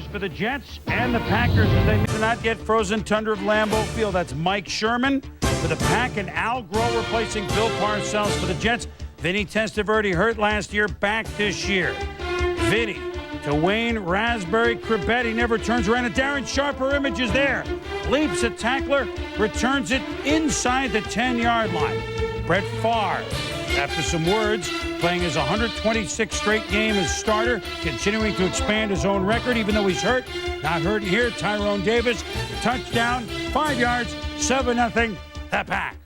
coaches for the Jets and the Packers as they do not get frozen tundra of Lambeau Field. That's Mike Sherman for the Pack and Al Groh replacing Bill Parcells for the Jets. Vinny Testaverde hurt last year, back this year. Vinny to Wayne Raspberry Cribet. He never turns around. And Darren Sharper image is there. Leaps a tackler, returns it inside the 10-yard line. Brett Favre, after some words, playing his 126th straight game as starter, continuing to expand his own record, even though he's hurt. Not hurt here. Tyrone Davis, touchdown, 5 yards, 7-0, the Pack.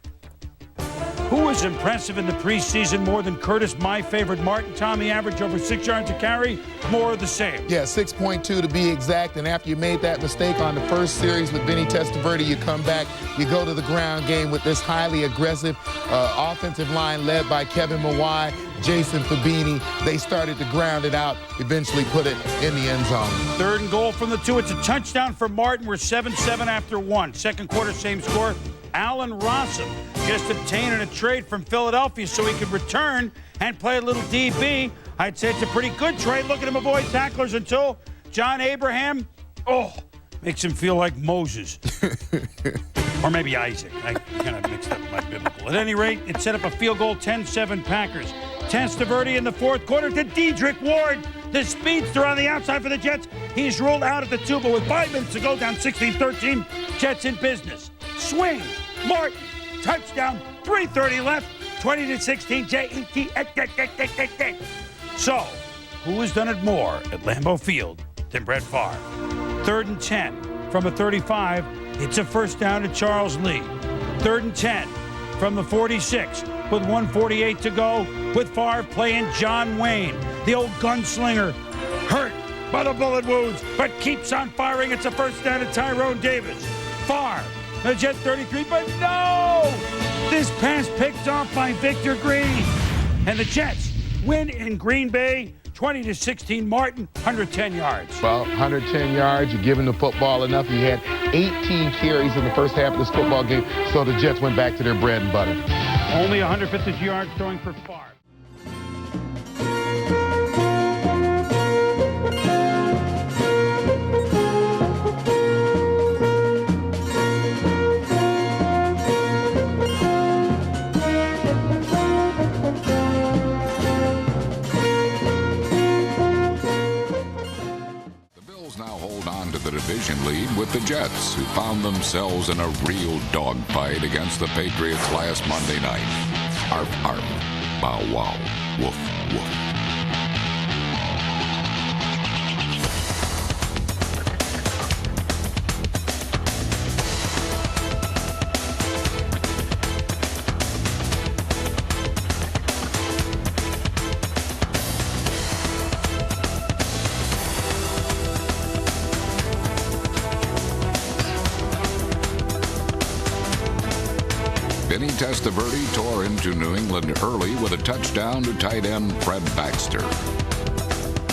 Who was impressive in the preseason more than Curtis, my favorite, Martin? Tommy average over 6 yards a carry, more of the same. Yeah, 6.2 to be exact. And after you made that mistake on the first series with Vinny Testaverde, you come back, you go to the ground game with this highly aggressive offensive line led by Kevin Mawai, Jason Fabini. They started to ground it out, eventually put it in the end zone. 3rd and goal from the 2. It's a touchdown for Martin. We're 7-7 after 1. Second quarter, same score. Alan Rossum just obtaining a trade from Philadelphia so he could return and play a little DB. I'd say it's a pretty good trade. Look at him avoid tacklers until John Abraham, makes him feel like Moses. Or maybe Isaac. I kind of mixed up my biblical. At any rate, it set up a field goal, 10-7 Packers. Testaverde in the 4th quarter to Dedrick Ward, the speedster on the outside for the Jets. He's ruled out at the 2, but with 5 minutes to go, down 16-13, Jets in business. Swing, Martin, touchdown, 3:30 left, 20-16, Jet. So, who has done it more at Lambeau Field than Brett Favre? 3rd and 10 from a 35. It's a first down to Charles Lee. 3rd and 10 from the 46 with 1:48 to go with Favre playing John Wayne, the old gunslinger, hurt by the bullet wounds, but keeps on firing. It's a first down to Tyrone Davis. Favre, the Jet 33, but no! This pass picked off by Victor Green. And the Jets win in Green Bay, 20-16. Martin, 110 yards. Well, 110 yards, you're giving the football enough. He had 18 carries in the first half of this football game, so the Jets went back to their bread and butter. Only 150 yards throwing for Favre. The division lead with the Jets, who found themselves in a real dogfight against the Patriots last Monday night. Arf, arf, bow, wow, woof, woof. Vinny Testaverde tore into New England early with a touchdown to tight end Fred Baxter.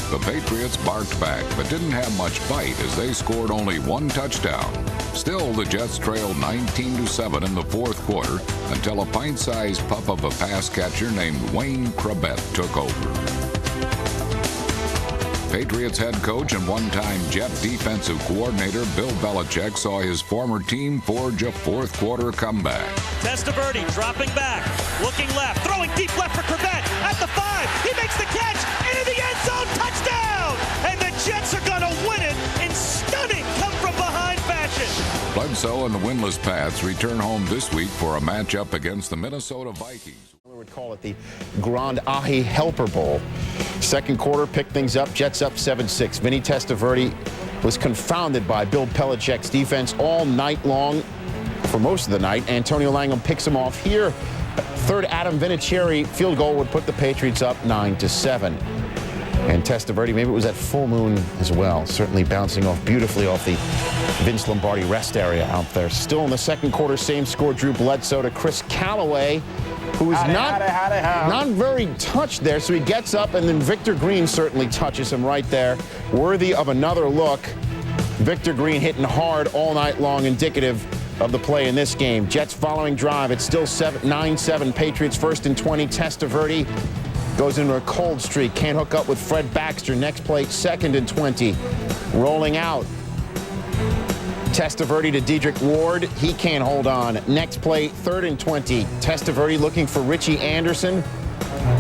The Patriots barked back, but didn't have much bite as they scored only 1 touchdown. Still, the Jets trailed 19-7 in the 4th quarter until a pint-sized pup of a pass catcher named Wayne Cribet took over. Patriots head coach and one-time Jet defensive coordinator Bill Belichick saw his former team forge a 4th quarter comeback. Testaverde dropping back, looking left, throwing deep left for Cribet at the 5. He makes the catch into the end zone, touchdown! And the Jets are going to win it in stunning come-from-behind fashion. Bledsoe and the winless Pats return home this week for a matchup against the Minnesota Vikings. We would call it the Grand Ahi Helper Bowl. 2nd quarter, picked things up, Jets up 7-6. Vinny Testaverde was confounded by Bill Belichick's defense all night long, for most of the night. Antonio Langham picks him off here. 3rd Adam Vinatieri field goal would put the Patriots up 9-7. And Testaverde, maybe it was at full moon as well, certainly bouncing off beautifully off the Vince Lombardi rest area out there. Still in the 2nd quarter, same score, Drew Bledsoe to Chris Callaway, who is not very touched there, so he gets up, and then Victor Green certainly touches him right there. Worthy of another look. Victor Green hitting hard all night long, indicative of the play in this game. Jets following drive. It's still 9-7. Patriots 1st and 20. Testaverde Goes into a cold streak. Can't hook up with Fred Baxter. Next play, 2nd and 20. Rolling out. Testaverde to Dedrick Ward. He can't hold on. Next play, 3rd and 20. Testaverde looking for Richie Anderson.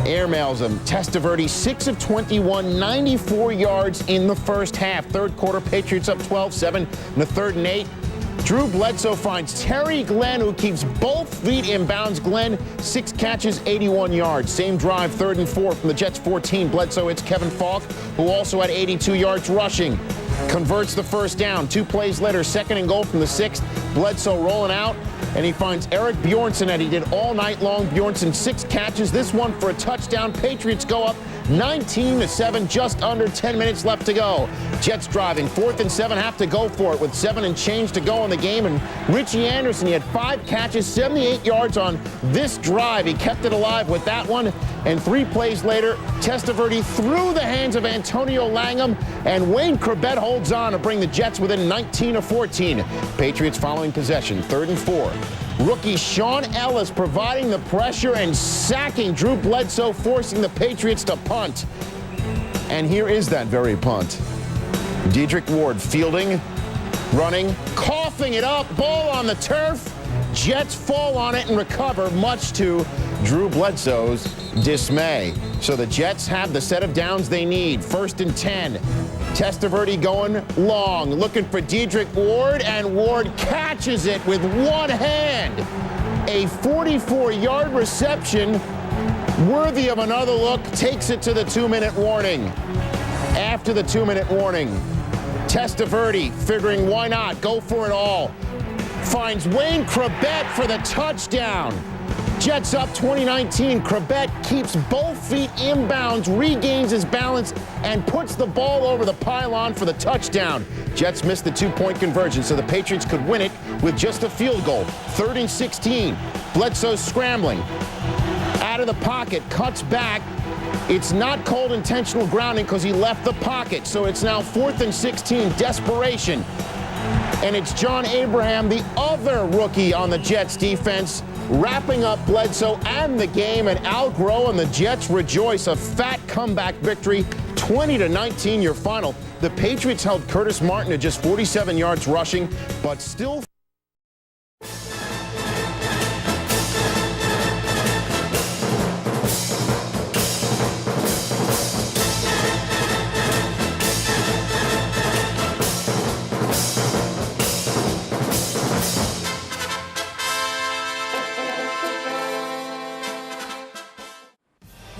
Airmails him. Testaverde, 6 of 21, 94 yards in the first half. Third quarter, Patriots up 12-7 in the 3rd and 8. Drew Bledsoe finds Terry Glenn, who keeps both feet in bounds. Glenn, 6 catches, 81 yards. Same drive, 3rd and 4 from the Jets' 14. Bledsoe hits Kevin Falk, who also had 82 yards rushing. Converts the first down. 2 plays later, 2nd and goal from the 6th. Bledsoe rolling out, and he finds Eric Bjornsson that he did all night long. Bjornsson, 6 catches, this one for a touchdown. Patriots go up 19-7, just under 10 minutes left to go. Jets driving, 4th and 7, have to go for it with 7 and change to go in the game. And Richie Anderson, he had 5 catches, 78 yards on this drive. He kept it alive with that one. And 3 plays later, Testaverde through the hands of Antonio Langham, and Wayne Corbett holds on to bring the Jets within 19-14. Patriots following possession, 3rd and 4. Rookie Sean Ellis providing the pressure and sacking Drew Bledsoe, forcing the Patriots to punt. And here is that very punt. Dedrick Ward fielding, running, coughing it up, ball on the turf. Jets fall on it and recover, much to Drew Bledsoe's dismay. So the Jets have the set of downs they need. 1st and 10. Testaverde going long, looking for Dedrick Ward, and Ward catches it with one hand. A 44-yard reception, worthy of another look, takes it to the 2-minute warning. After the 2-minute warning, Testaverde figuring why not, go for it all. Finds Wayne Corbett for the touchdown. Jets up 2019. Corbett keeps both feet inbounds, regains his balance, and puts the ball over the pylon for the touchdown. Jets missed the 2-point conversion, so the Patriots could win it with just a field goal. 3rd and 16. Bledsoe scrambling. Out of the pocket, cuts back. It's not called intentional grounding because he left the pocket, so it's now 4th and 16. Desperation. And it's John Abraham, the other rookie on the Jets defense, wrapping up Bledsoe and the game. And Al Groh and the Jets rejoice. A fat comeback victory, 20-19 your final. The Patriots held Curtis Martin to just 47 yards rushing, but still...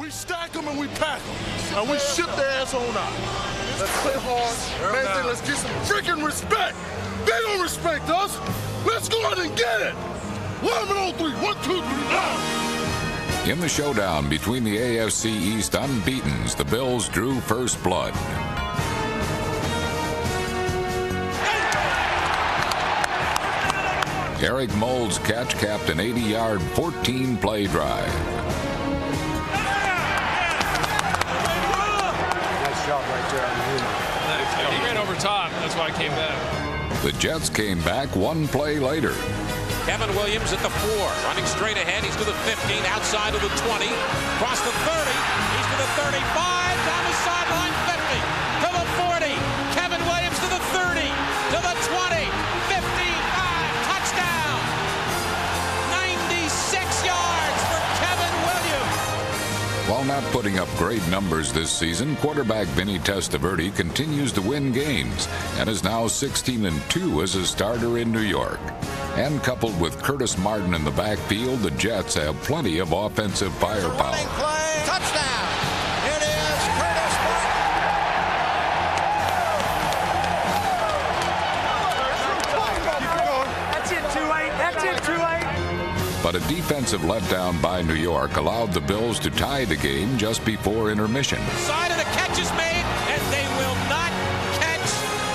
Stack them and we pack them, and we ship their ass on out. Let's play hard, man. Let's get some freaking respect. They don't respect us. Let's go out and get it. 1 on 3. 1, 2, 3, now. In the showdown between the AFC East unbeatens, the Bills drew first blood. Eric Mold's catch capped an 80-yard, 14-play drive. He ran over top. That's why I came back. The Jets came back 1 play later. Kevin Williams at the 4, running straight ahead. He's to the 15, outside of the 20, across the 30. He's to the 35, down the sideline, 50, to the 40. Kevin Williams to the 30, to the 20, 55, touchdown. 96 yards for Kevin Williams. While not putting up great numbers this season, quarterback Vinny Testaverde continues to win games and is now 16-2 as a starter in New York. And coupled with Curtis Martin in the backfield, the Jets have plenty of offensive firepower. Running play, touchdown. It is Curtis Martin. That's it, too late. That's it, too late. But a defensive letdown by New York allowed the Bills to tie the game just before intermission. Side of the catch is made, and they will not catch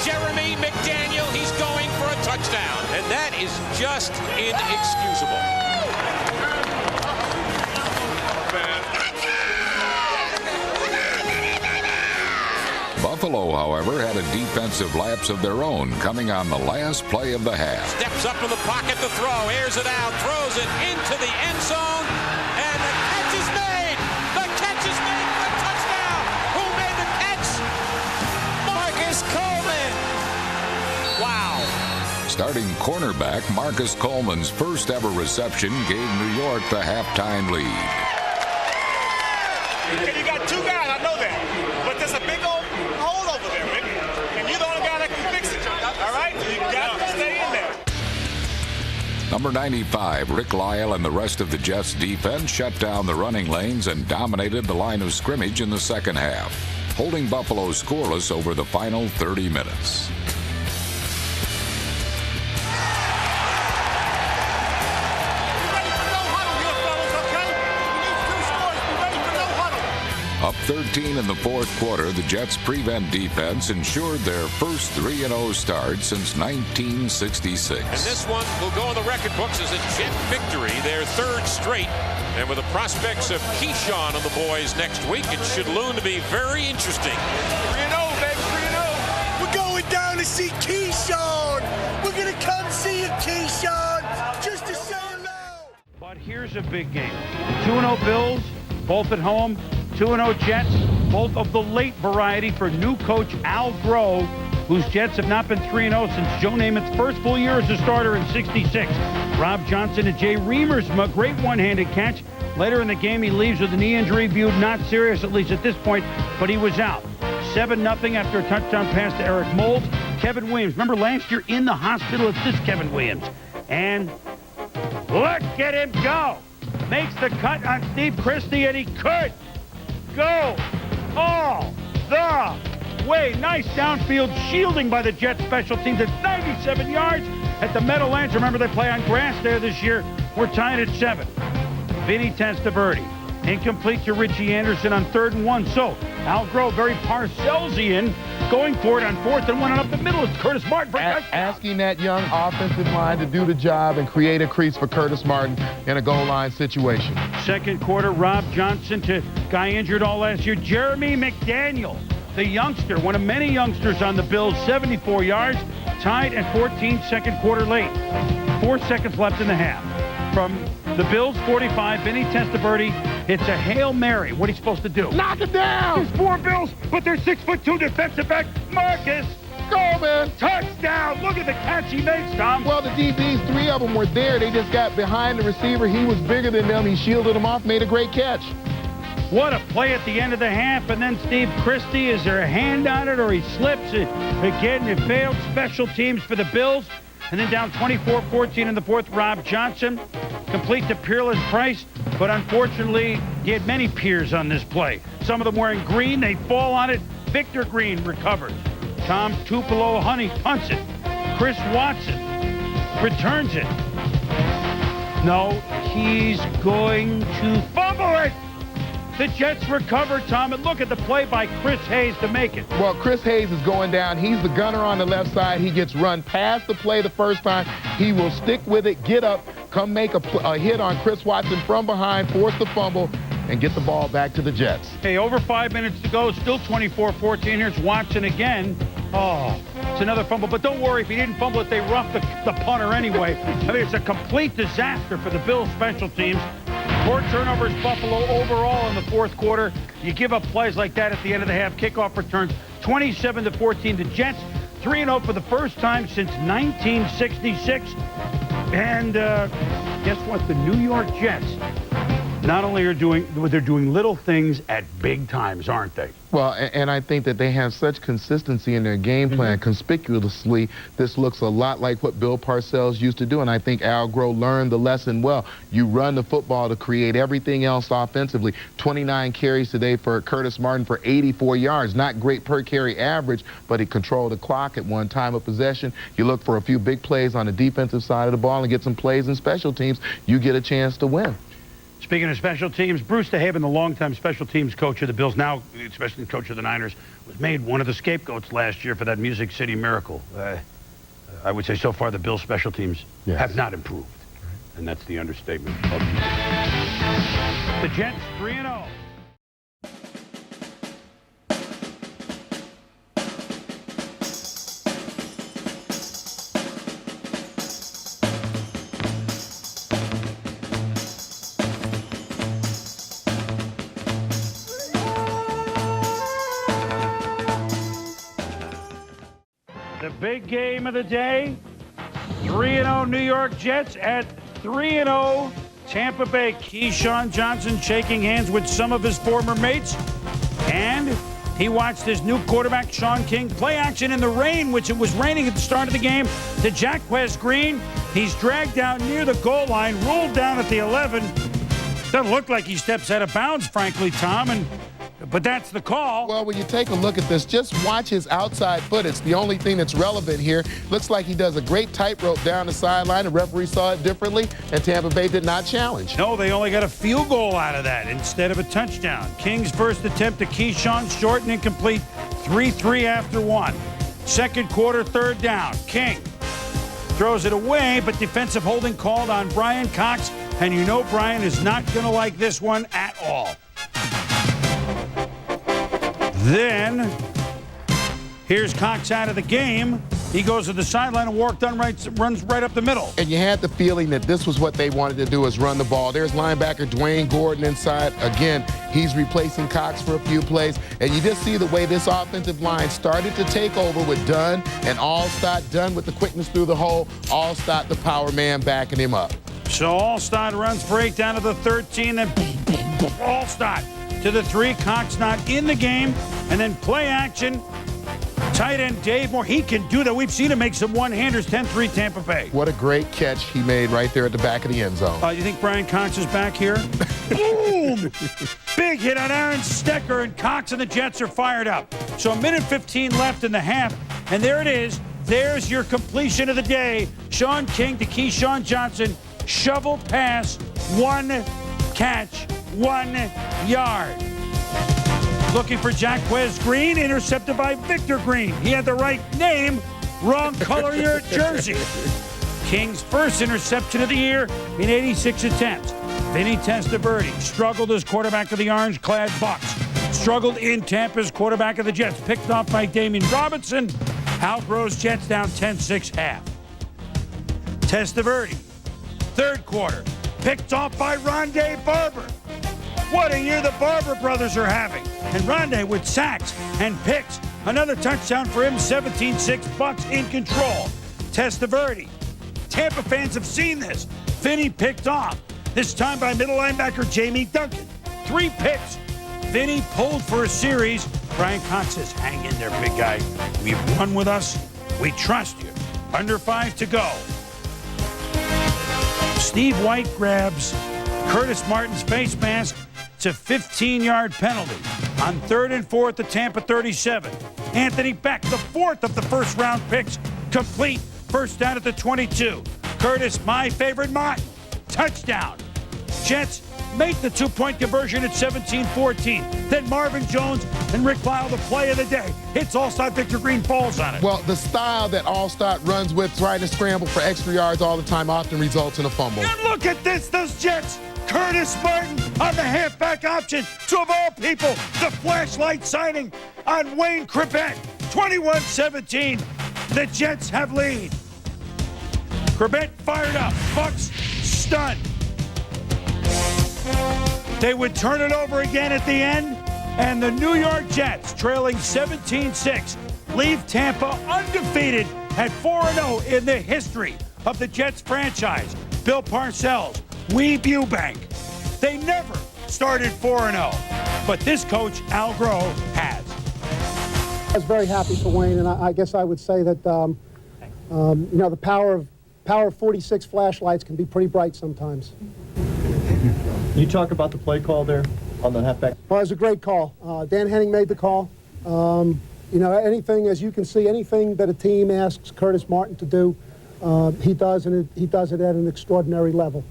Jeremy McDaniel. He's going for a touchdown, and that is just inexcusable. Buffalo, however, had a defensive lapse of their own coming on the last play of the half. Steps up in the pocket to throw, airs it out, throws it into the end zone, and the catch is made. The catch is made. Starting cornerback Marcus Coleman's first ever reception gave New York the halftime lead. You got two guys, I know that. But there's a big old hole over there, Rick. And you're the only guy that can fix it. All right? So you got to stay in there. Number 95, Rick Lyle and the rest of the Jets defense shut down the running lanes and dominated the line of scrimmage in the second half, holding Buffalo scoreless over the final 30 minutes. Up 13 in the fourth quarter, the Jets' prevent defense ensured their first 3-0 start since 1966. And this one will go in the record books as a Jet victory, their third straight. And with the prospects of Keyshawn on the boys next week, it should loom to be very interesting. 3-0, baby, 3-0. We're going down to see Keyshawn. We're going to come see you, Keyshawn, just to say hello. But here's a big game. 2-0 Bills, both at home. 2-0 Jets, both of the late variety for new coach Al Grove, whose Jets have not been 3-0 since Joe Namath's first full year as a starter in '66. Rob Johnson and Jay Reamer's great one-handed catch. Later in the game, he leaves with a knee injury viewed not serious, at least at this point, but he was out. 7-0 after a touchdown pass to Eric Moulds. Kevin Williams, remember last year in the hospital, it's this Kevin Williams. And look at him go. Makes the cut on Steve Christie, and he could go all the way. Nice downfield shielding by the Jets special teams at 97 yards at the Meadowlands. Remember, they play on grass there this year. We're tied at 7. Vinny Testaverde, incomplete to Richie Anderson on 3rd and 1. So Al Grove, very Parcellsian, going for it on 4th and 1 and up the middle. It's Curtis Martin for asking that young offensive line to do the job and create a crease for Curtis Martin in a goal line situation. Second quarter, Rob Johnson to guy injured all last year, Jeremy McDaniel, the youngster, one of many youngsters on the Bills, 74 yards, tied at 14, second quarter late. 4 seconds left in the half. From the Bills 45, Vinny Testaverde hits a Hail Mary. What are you supposed to do? Knock it down! There's 4 Bills, but they're 6'2" defensive back. Marcus Coleman! Touchdown! Look at the catch he makes, Tom. Well, the DBs, 3 of them were there. They just got behind the receiver. He was bigger than them. He shielded them off, made a great catch. What a play at the end of the half, and then Steve Christie, is there a hand on it, or he slips it? Again, it failed. Special teams for the Bills. And then down 24-14 in the fourth, Rob Johnson, complete to Peerless Price, but unfortunately, he had many peers on this play. Some of them wearing green, they fall on it. Victor Green recovers. Tom Tupelo Honey punts it. Chris Watson returns it. No, he's going to fumble it. The Jets recover, Tom, and look at the play by Chris Hayes to make it. Well, Chris Hayes is going down. He's the gunner on the left side. He gets run past the play the first time. He will stick with it, get up, come make a hit on Chris Watson from behind, force the fumble, and get the ball back to the Jets. Hey, over 5 minutes to go, still 24-14. Here's Watson again. Oh, it's another fumble, but don't worry, if he didn't fumble it, they roughed the punter anyway. I mean, it's a complete disaster for the Bills special teams. 4 turnovers, Buffalo overall in the fourth quarter. You give up plays like that at the end of the half. Kickoff returns 27-14. The Jets 3-0 for the first time since 1966. And guess what? The New York Jets not only are doing little things at big times, aren't they? Well, and I think that they have such consistency in their game plan. Conspicuously, this looks a lot like what Bill Parcells used to do, and I think Al Grove learned the lesson well. You run the football to create everything else offensively. 29 carries today for Curtis Martin for 84 yards. Not great per carry average, but he controlled the clock at one time of possession. You look for a few big plays on the defensive side of the ball and get some plays in special teams, you get a chance to win. Speaking of special teams, Bruce DeHaven, the longtime special teams coach of the Bills, now special teams coach of the Niners, was made one of the scapegoats last year for that Music City miracle. I would say so far the Bills special teams have not improved. And that's the understatement of the Jets 3-0. The big game of the day, 3-0 New York Jets at 3-0 Tampa Bay. Keyshawn Johnson shaking hands with some of his former mates. And he watched his new quarterback, Sean King, play action in the rain, which it was raining at the start of the game, to Jaquez Green. He's dragged down near the goal line, ruled down at the 11. Doesn't look like he steps out of bounds, frankly, Tom, but that's the call. Well, when you take a look at this, just watch his outside foot. It's the only thing that's relevant here. Looks like he does a great tightrope down the sideline. The referee saw it differently, and Tampa Bay did not challenge. No, they only got a field goal out of that instead of a touchdown. King's first attempt to Keyshawn, short and incomplete, 3-3 after one. Second quarter, third down. King throws it away, but defensive holding called on Brian Cox, and you know Brian is not going to like this one at all. Then, here's Cox out of the game. He goes to the sideline and runs right up the middle. And you had the feeling that this was what they wanted to do, is run the ball. There's linebacker Dwayne Gordon inside. Again, he's replacing Cox for a few plays. And you just see the way this offensive line started to take over with Dunn and Allstott. Dunn with the quickness through the hole. Allstott, the power man, backing him up. So Allstott runs for 8 down to the 13. Then Allstott to the 3. Cox not in the game. And then play action. Tight end Dave Moore. He can do that. We've seen him make some one-handers. 10-3 Tampa Bay. What a great catch he made right there at the back of the end zone. You think Brian Cox is back here? Boom! Big hit on Aaron Stecker, and Cox and the Jets are fired up. So 1:15 left in the half, and there it is. There's your completion of the day. Sean King to Keyshawn Johnson. Shovel pass, 1 catch, 1 yard. Looking for Jaquez Green, intercepted by Victor Green. He had the right name, wrong color your jersey. King's first interception of the year in 86 attempts. Vinny Testaverde struggled as quarterback of the orange-clad Bucks. Struggled in Tampa's quarterback of the Jets. Picked off by Damian Robinson. Outgrows Jets down 10-6 half. Testaverde, third quarter, picked off by Rondé Barber. What a year the Barber brothers are having. And Rondé with sacks and picks. Another touchdown for him, 17-6, Bucks in control. Testaverde. Tampa fans have seen this. Vinny picked off, this time by middle linebacker Jamie Duncan. 3 picks. Vinny pulled for a series. Brian Cox says, hang in there, big guy. We've won with us. We trust you. Under 5 to go. Steve White grabs Curtis Martin's face mask. It's a 15-yard penalty. On 3rd and 4 at Tampa 37. Anthony Beck, the 4th of the first-round picks, complete. First down at the 22. Curtis, my favorite Martin. Touchdown. Jets make the 2-point conversion at 17-14. Then Marvin Jones and Rick Lyle, the play of the day. Hits Allstott, Victor Green falls on it. Well, the style that Allstott runs with, trying to scramble for extra yards all the time, often results in a fumble. And look at this, those Jets. Curtis Martin on the halfback option. To, of all people, the flashlight signing on Wayne Crabett. 21-17. The Jets have lead. Crabett fired up. Bucks stunned. They would turn it over again at the end, and the New York Jets, trailing 17-6, leave Tampa undefeated at 4-0 in the history of the Jets franchise. Bill Parcells, Wee Eubank. They never started 4-0, but this coach, Al Groh, has. I was very happy for Wayne, and I guess I would say that the power of 46 flashlights can be pretty bright sometimes. Can you talk about the play call there on the halfback? Well, it was a great call. Dan Henning made the call. Anything, as you can see, anything that a team asks Curtis Martin to do, he does, and he does it at an extraordinary level.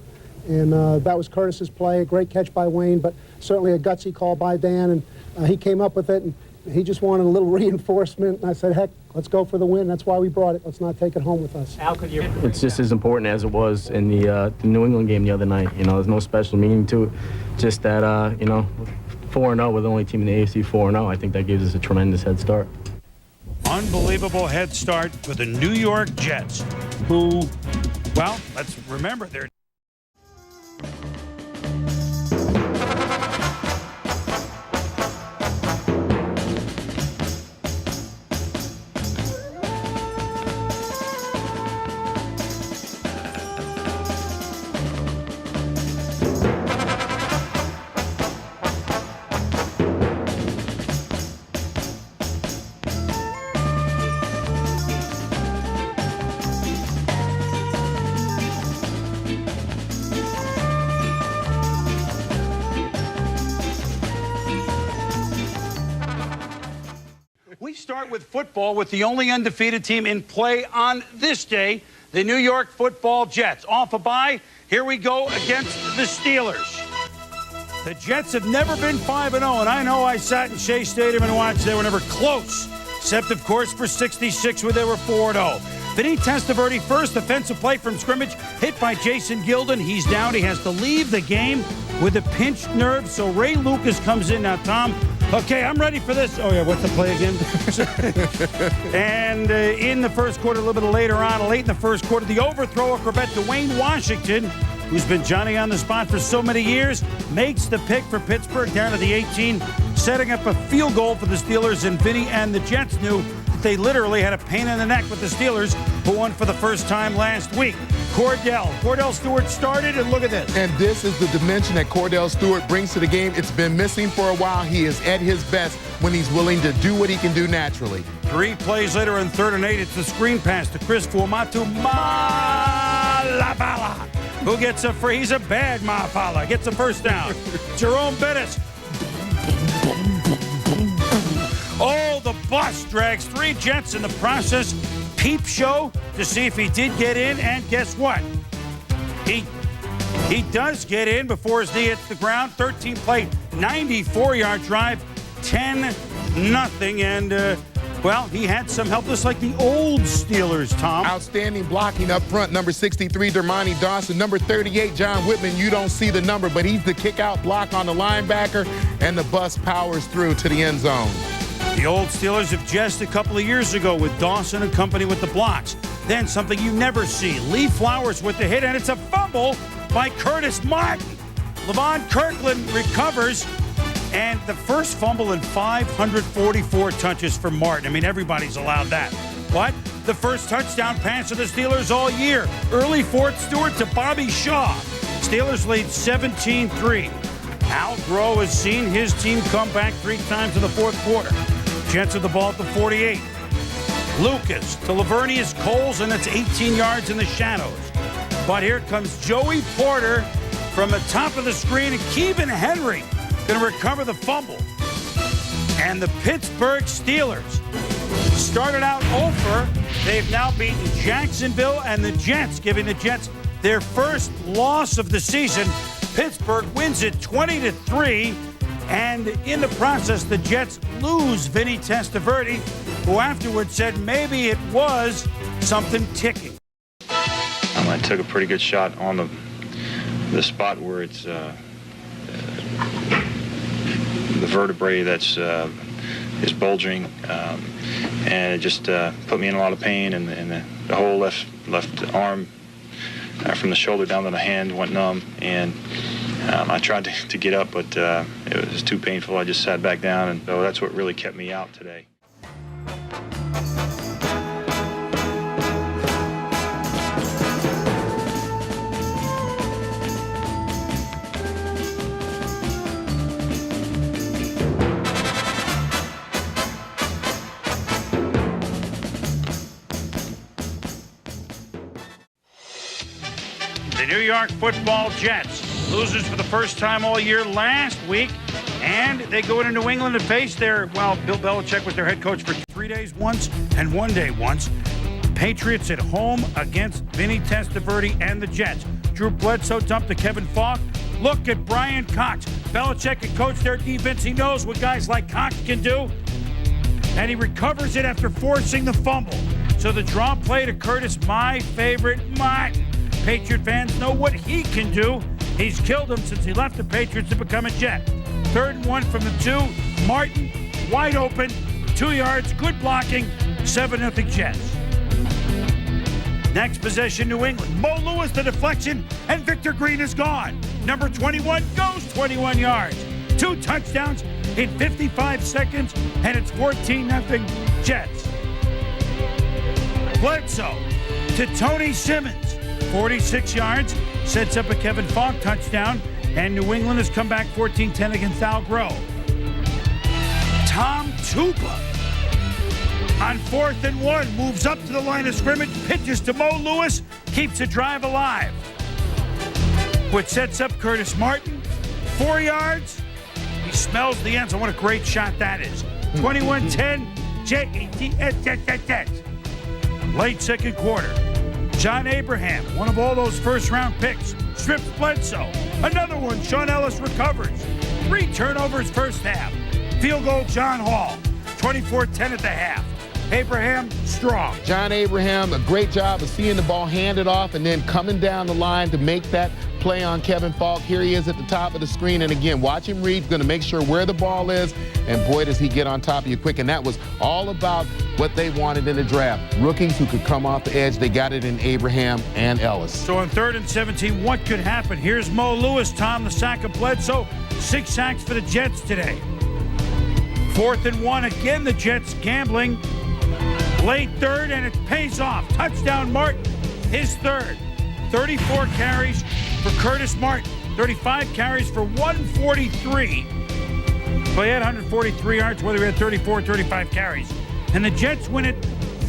And that was Curtis's play, a great catch by Wayne, but certainly a gutsy call by Dan, and he came up with it, and he just wanted a little reinforcement, and I said, heck, let's go for the win. That's why we brought it. Let's not take it home with us. It's just as important as it was in the New England game the other night. There's no special meaning to it, just that, 4-0, we're the only team in the AFC 4-0. I think that gives us a tremendous head start. Unbelievable head start for the New York Jets, who, well, let's remember, they're start with football with the only undefeated team in play on this day, the New York Football Jets. Off a bye, here we go against the Steelers. The Jets have never been 5-0, and I know I sat in Shea Stadium and watched. They were never close, except, of course, for 66 where they were 4-0. Vinny Testaverde, first offensive play from scrimmage, hit by Jason Gilden. He's down. He has to leave the game with a pinched nerve, so Ray Lucas comes in. Now, Tom, okay, I'm ready for this. Oh, yeah, what's the play again? And in the first quarter, a little bit later on, late in the first quarter, the overthrow acrobat Dwayne Washington, who's been Johnny on the spot for so many years, makes the pick for Pittsburgh down to the 18, setting up a field goal for the Steelers. And Vinny and the Jets knew that they literally had a pain in the neck with the Steelers, who won for the first time last week. Cordell Stewart started, and look at this. And this is the dimension that Cordell Stewart brings to the game. It's been missing for a while. He is at his best when he's willing to do what he can do naturally. 3 plays later on 3rd and 8, it's the screen pass to Chris Fuamatu Malabala, who gets a free. He's a bad Mafala. Gets a first down. Jerome Bettis. Oh, the bus drags 3 Jets in the process. Peep show to see if he did get in, and guess what? He does get in before his knee hits the ground. 13-play, 94-yard drive, 10-0, and well, he had some help, just like the old Steelers, Tom. Outstanding blocking up front. Number 63, Dermontti Dawson. Number 38, John Whitman. You don't see the number, but he's the kick-out block on the linebacker, and the bus powers through to the end zone. The old Steelers have just a couple of years ago with Dawson and company with the blocks. Then something you never see. Lee Flowers with the hit, and it's a fumble by Curtis Martin. Levon Kirkland recovers, and the first fumble in 544 touches for Martin. I mean, everybody's allowed that. But the first touchdown pass of the Steelers all year. Early Fort Stewart to Bobby Shaw. Steelers lead 17-3. Al Groh has seen his team come back 3 times in the fourth quarter. Jets with the ball at the 48. Lucas to Lavernius Coles, and it's 18 yards in the shadows. But here comes Joey Porter from the top of the screen, and Keevan Henry going to recover the fumble. And the Pittsburgh Steelers started out 0-for. They've now beaten Jacksonville and the Jets, giving the Jets their first loss of the season. Pittsburgh wins it 20-3. And in the process, the Jets lose Vinny Testaverde, who afterwards said maybe it was something ticking. I took a pretty good shot on the spot where it's the vertebrae that's is bulging, and it just put me in a lot of pain, and the whole left arm from the shoulder down to the hand went numb, and I tried to get up, but it was too painful. I just sat back down, and so that's what really kept me out today. The New York Football Jets, losers for the first time all year last week, and they go into New England to face their, well, Bill Belichick was their head coach for 3 days once and 1 day once. Patriots at home against Vinny Testaverde and the Jets. Drew Bledsoe dumped to Kevin Falk. Look at Brian Cox. Belichick can coach their defense. He knows what guys like Cox can do, and he recovers it after forcing the fumble. So the draw play to Curtis, my favorite, Martin. Patriot fans know what he can do. He's killed him since he left the Patriots to become a Jet. 3rd and 1 from the 2. Martin, wide open, 2 yards, good blocking, 7-0 Jets. Next possession, New England. Mo Lewis, the deflection, and Victor Green is gone. Number 21 goes 21 yards. 2 touchdowns in 55 seconds, and it's 14-0 Jets. Bledsoe to Tony Simmons. 46 yards, sets up a Kevin Falk touchdown, and New England has come back 14-10 against Al Groh. Tom Tupa on 4th and 1 moves up to the line of scrimmage, pitches to Mo Lewis, keeps the drive alive, which sets up Curtis Martin. 4 yards, he smells the end zone. What a great shot that is. 21-10, Jets. Late second quarter. John Abraham, one of all those first-round picks, strips Bledsoe. Another one, Sean Ellis recovers. 3 turnovers first half. Field goal, John Hall. 24-10 at the half. Abraham, strong. John Abraham, a great job of seeing the ball handed off and then coming down the line to make that play on Kevin Falk. Here he is at the top of the screen. And again, watch him read. He's going to make sure where the ball is. And boy, does he get on top of you quick. And that was all about what they wanted in the draft. Rookies who could come off the edge. They got it in Abraham and Ellis. So on 3rd and 17, what could happen? Here's Mo Lewis, Tom, the sack of Bledsoe. 6 sacks for the Jets today. 4th and 1, again the Jets gambling. Late third, and it pays off. Touchdown Martin, his third. 34 carries for Curtis Martin. 35 carries for 143. Well, he had 143 yards, whether he had 34 or 35 carries. And the Jets win it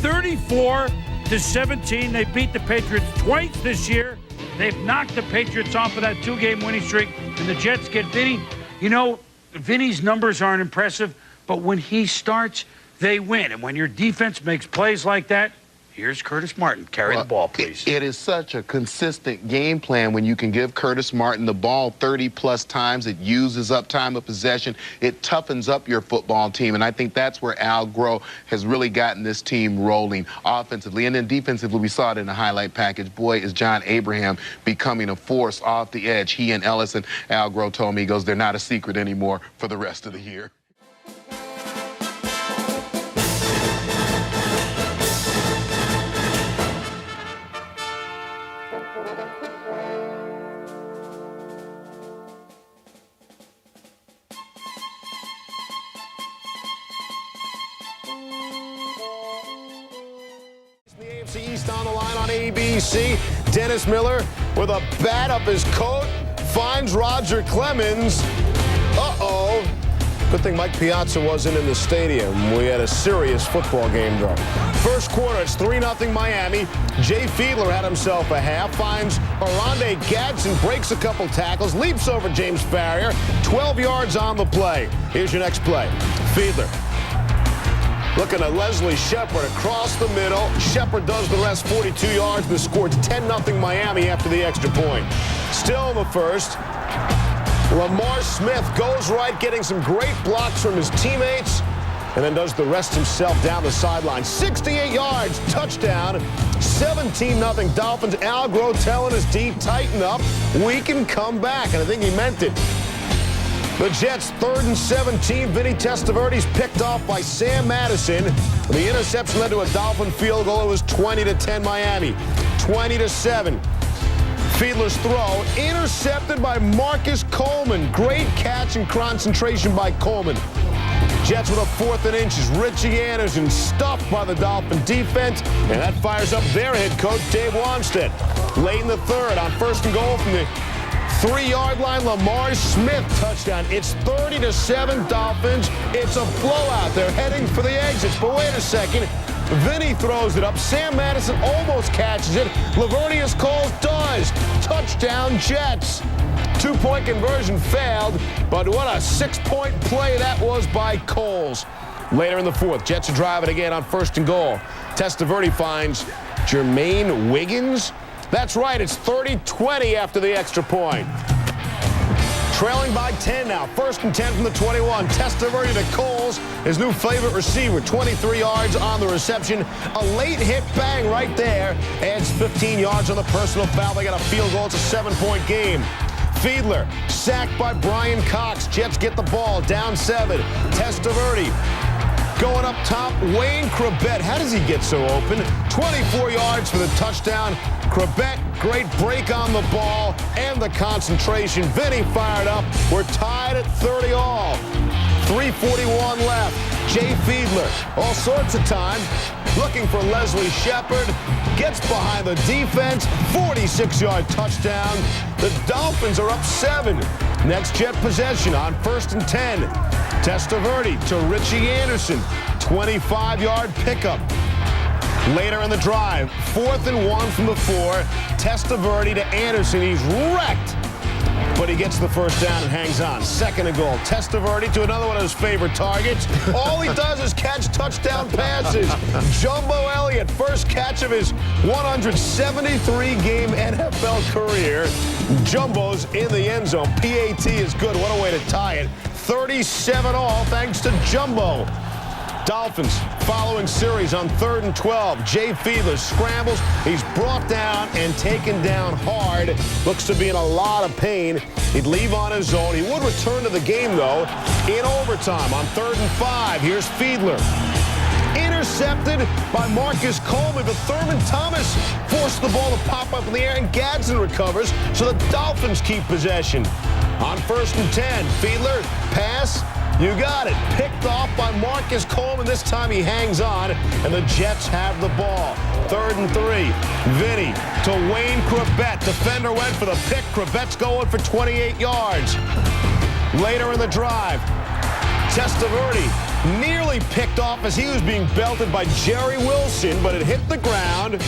34-17. They beat the Patriots twice this year. They've knocked the Patriots off of that 2-game winning streak, and the Jets get Vinny. You know, Vinny's numbers aren't impressive, but when he starts, they win. And when your defense makes plays like that, here's Curtis Martin. Carry the ball, please. It is such a consistent game plan when you can give Curtis Martin the ball 30-plus times. It uses up time of possession. It toughens up your football team. And I think that's where Al Groh has really gotten this team rolling offensively. And then defensively, we saw it in the highlight package. Boy, is John Abraham becoming a force off the edge. He and Ellis and Al Groh told me, he goes, they're not a secret anymore for the rest of the year. East on the line on ABC. Dennis Miller with a bat up his coat finds Roger Clemens. Uh-oh. Good thing Mike Piazza wasn't in the stadium. We had a serious football game, though. First quarter, it's 3-0 Miami. Jay Fiedler had himself a half, finds Arande Gadsden, breaks a couple tackles, leaps over James Farrier, 12 yards on the play. Here's your next play. Fiedler looking at Leslie Shepard across the middle. Shepard does the rest, 42 yards, but scores 10-0 Miami after the extra point. Still in the first, Lamar Smith goes right, getting some great blocks from his teammates, and then does the rest himself down the sideline. 68 yards, touchdown, 17-0 Dolphins. Al Groh telling his D, tighten up, we can come back, and I think he meant it. The Jets, 3rd and 17. Vinny Testaverde's picked off by Sam Madison. The interception led to a Dolphin field goal. It was 20-10 Miami. 20-7. Fiedler's throw intercepted by Marcus Coleman. Great catch and concentration by Coleman. Jets with a 4th and inches. Richie Anderson stuffed by the Dolphin defense, and that fires up their head coach, Dave Wannstedt. Late in the third on 1st and goal from the 3-yard line, Lamar Smith touchdown. It's 30-7 Dolphins. It's a blowout. They're heading for the exits, but wait a second. Vinny throws it up. Sam Madison almost catches it. Lavernius Coles does. Touchdown Jets. 2-point conversion failed, but what a 6-point play that was by Coles. Later in the fourth, Jets are driving again on 1st and goal. Testaverde finds Jermaine Wiggins. That's right, it's 30-20 after the extra point. Trailing by 10 now. 1st and 10 from the 21. Testaverde to Coles, his new favorite receiver. 23 yards on the reception. A late hit bang right there. Adds 15 yards on the personal foul. They got a field goal. It's a 7-point game. Fiedler sacked by Brian Cox. Jets get the ball down 7. Testaverde going up top. Wayne Crabette. How does he get so open? 24 yards for the touchdown. Crabette, great break on the ball and the concentration. Vinny fired up. We're tied at 30 all. 3:41 left. Jay Fiedler, all sorts of time, looking for Leslie Shepard. Gets behind the defense. 46-yard touchdown. The Dolphins are up 7. Next Jet possession on 1st and 10. Testaverde to Richie Anderson. 25-yard pickup. Later in the drive, 4th and 1 from the 4. Testaverde to Anderson. He's wrecked. but he gets the first down and hangs on. 2nd and goal. Testaverde to another one of his favorite targets. All he does is catch touchdown passes. Jumbo Elliott, first catch of his 173-game NFL career. Jumbo's in the end zone. PAT is good. What a way to tie it. 37-all thanks to Jumbo. Dolphins following series on 3rd and 12. Jay Fiedler scrambles. He's brought down and taken down hard. Looks to be in a lot of pain. He'd leave on his own. He would return to the game, though, in overtime on 3rd and 5. Here's Fiedler. Intercepted by Marcus Coleman, but Thurman Thomas forced the ball to pop up in the air, and Gadsden recovers, so the Dolphins keep possession. On 1st and 10, Fiedler, pass. You got it. Picked off by Marcus Coleman. This time he hangs on, and the Jets have the ball. 3rd and 3. Vinny to Wayne Crabett. Defender went for the pick. Crabett's going for 28 yards. Later in the drive, Testaverde nearly picked off as he was being belted by Jerry Wilson, but it hit the ground.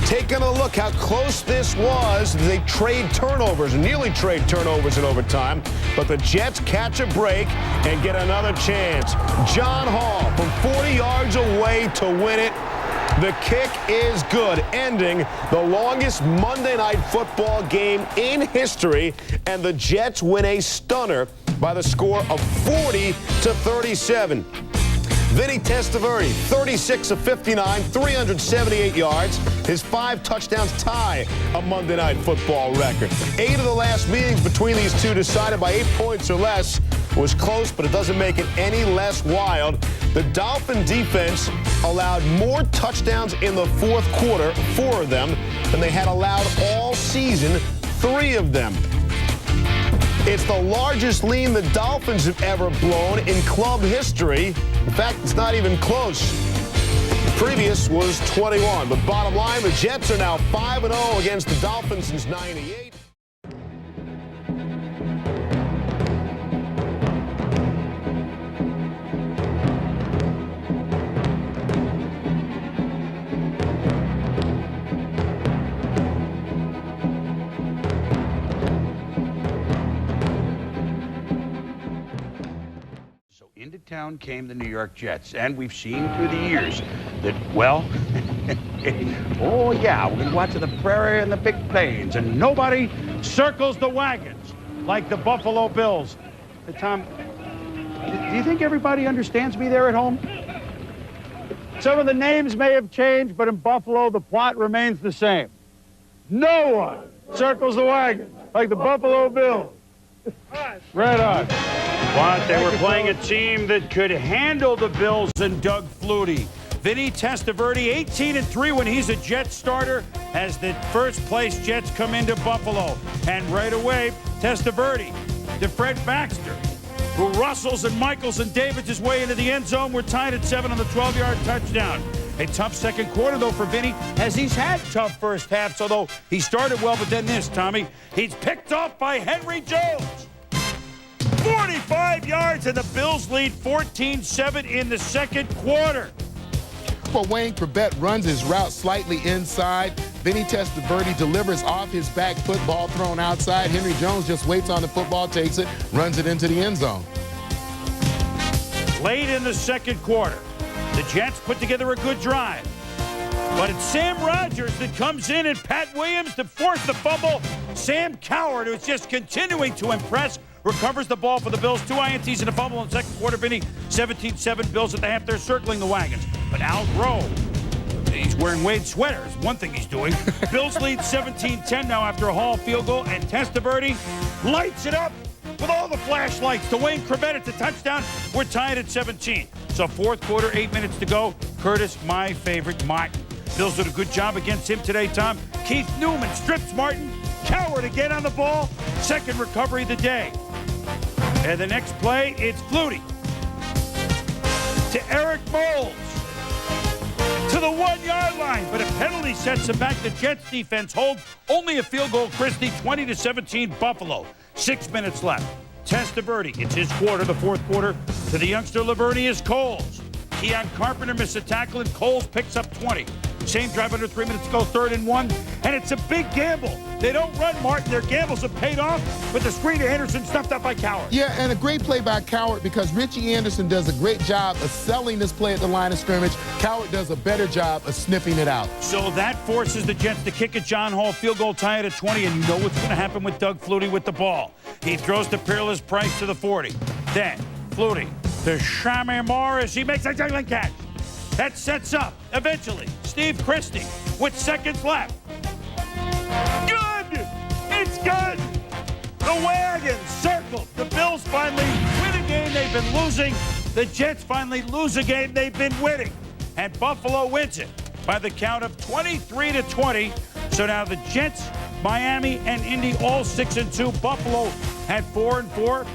Taking a look how close this was. They trade turnovers, nearly trade turnovers in overtime, but the Jets catch a break and get another chance. John Hall from 40 yards away to win it. The kick is good, ending the longest Monday Night Football game in history, and the Jets win a stunner by the score of 40-37. Vinny Testaverde, 36 of 59, 378 yards. His 5 touchdowns tie a Monday Night Football record. 8 of the last meetings between these two decided by 8 points or less. Was close, but it doesn't make it any less wild. The Dolphin defense allowed more touchdowns in the 4th quarter, 4 of them, than they had allowed all season, 3 of them. It's the largest lead the Dolphins have ever blown in club history. In fact, it's not even close. The previous was 21. But bottom line, the Jets are now 5-0 against the Dolphins since '98. Into town came the New York Jets, and we've seen through the years that, well, oh yeah, we're going to go out to the prairie and the big plains, and nobody circles the wagons like the Buffalo Bills. Tom, do you think everybody understands me there at home? Some of the names may have changed, but in Buffalo, the plot remains the same. No one circles the wagons like the Buffalo Bills. Right on. But they were playing a team that could handle the Bills and Doug Flutie. Vinny Testaverde, 18-3 when he's a Jets starter, as the first-place Jets come into Buffalo. And right away, Testaverde to Fred Baxter, who rustles and Michaels and Davids his way into the end zone. We're tied at 7 on the 12-yard touchdown. A tough second quarter, though, for Vinny, as he's had tough first halves, although he started well, but then this, Tommy, he's picked off by Henry Jones. 45 yards, and the Bills lead 14-7 in the second quarter. Well, Wayne Crabett runs his route slightly inside. Vinny Testaverde delivers off his back foot, ball thrown outside. Henry Jones just waits on the football, takes it, runs it into the end zone. Late in the second quarter, the Jets put together a good drive. But it's Sam Rodgers that comes in, and Pat Williams to force the fumble. Sam Coward, who's just continuing to impress, recovers the ball for the Bills. 2 INTs and a fumble in the second quarter. Vinny, 17-7 Bills at the half. They're circling the wagons. But Al Grove, he's wearing Wade's sweater, is one thing he's doing. Bills lead 17-10 now after a Hall field goal, and Testaverde lights it up with all the flashlights to Wayne Crabett at the touchdown. We're tied at 17. So 4th quarter, 8 minutes to go. Curtis, my favorite, Martin. Bills did a good job against him today, Tom. Keith Newman strips Martin. Coward again on the ball. Second recovery of the day. And the next play, it's Flutie to Eric Moles to the 1-yard line, but a penalty sets him back. The Jets defense hold only a field goal. Christie, 20-17 Buffalo. 6 minutes left. Testaverde, it's his quarter, the 4th quarter, to the youngster Lavernius Coles. Keon Carpenter missed a tackle, and Coles picks up 20. Same drive under 3 minutes to go, 3rd and 1. And it's a big gamble. They don't run Martin. Their gambles have paid off with the screen to Anderson stuffed up by Coward. Yeah, and a great play by Coward because Richie Anderson does a great job of selling this play at the line of scrimmage. Coward does a better job of sniffing it out. So that forces the Jets to kick at John Hall. Field goal tie it at 20, and you know what's going to happen with Doug Flutie with the ball. He throws to Peerless Price to the 40. Then Flutie to Shamir Morris. He makes a juggling catch. That sets up, eventually, Steve Christie with seconds left. Good! It's good! The wagon circled. The Bills finally win a game they've been losing. The Jets finally lose a game they've been winning. And Buffalo wins it by the count of 23-20. So now the Jets, Miami, and Indy all 6-2. Buffalo had 4-4.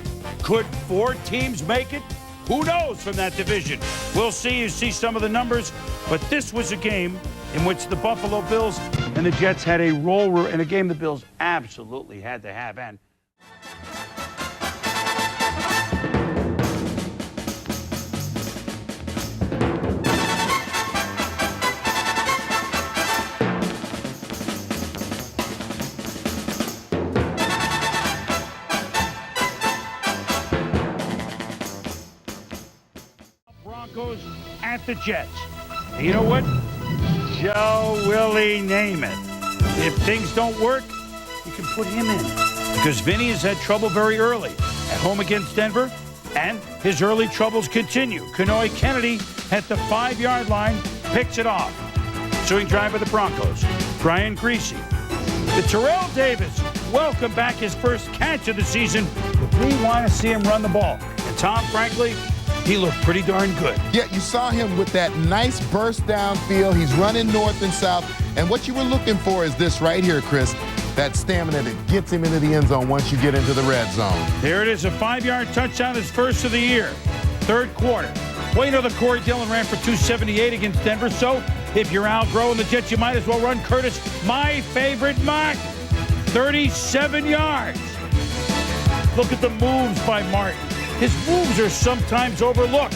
Could 4 teams make it? Who knows from that division? We'll see. You see some of the numbers. But this was a game in which the Buffalo Bills and the Jets had a role in a game the Bills absolutely had to have. And Broncos at the Jets. And you know what? Joe Willie Namath. If things don't work, you can put him in. Because Vinny has had trouble very early at home against Denver, and his early troubles continue. Kanoy Kennedy at the 5-yard line picks it off. Ensuing drive by the Broncos. Brian Greasy. The Terrell Davis, welcome back, his first catch of the season. We want to see him run the ball. And Tom, frankly, he looked pretty darn good. Yeah, you saw him with that nice burst downfield. He's running north and south. And what you were looking for is this right here, Chris. That stamina that gets him into the end zone once you get into the red zone. There it is, a 5-yard touchdown, his first of the year. 3rd quarter. Well, you know that Corey Dillon ran for 278 against Denver, so if you're Al Groh and the Jets, you might as well run Curtis, my favorite Martin. 37 yards. Look at the moves by Martin. His moves are sometimes overlooked.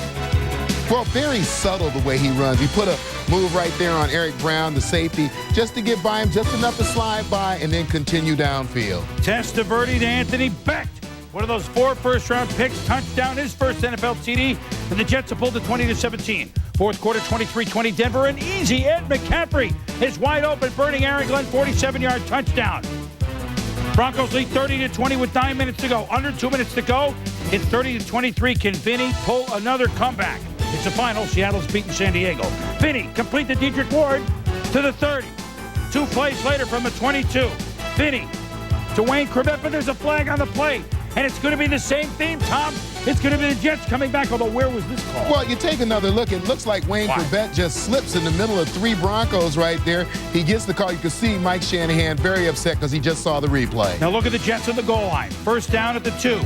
Well, very subtle the way he runs. He put a move right there on Eric Brown, the safety, just to get by him, just enough to slide by and then continue downfield. Testaverde to Anthony Becht. One of those 4 first-round picks, touchdown, his first NFL TD, and the Jets have pulled to 20-17. 4th quarter, 23-20 Denver, an easy Ed McCaffrey is wide open, burning Aaron Glenn, 47-yard touchdown. Broncos lead 30-20 with 9 minutes to go. Under 2 minutes to go. It's 30-23. Can Vinny pull another comeback? It's the final. Seattle's beaten San Diego. Vinny complete the Dedrick Ward to the 30. 2 plays later from the 22. Vinny to Wayne Corbett, but there's a flag on the play. And it's going to be the same theme, Tom. It's going to be the Jets coming back, although where was this call? Well, you take another look. It looks like Wayne Corbett just slips in the middle of 3 Broncos right there. He gets the call. You can see Mike Shanahan very upset because he just saw the replay. Now look at the Jets on the goal line. First down at the 2.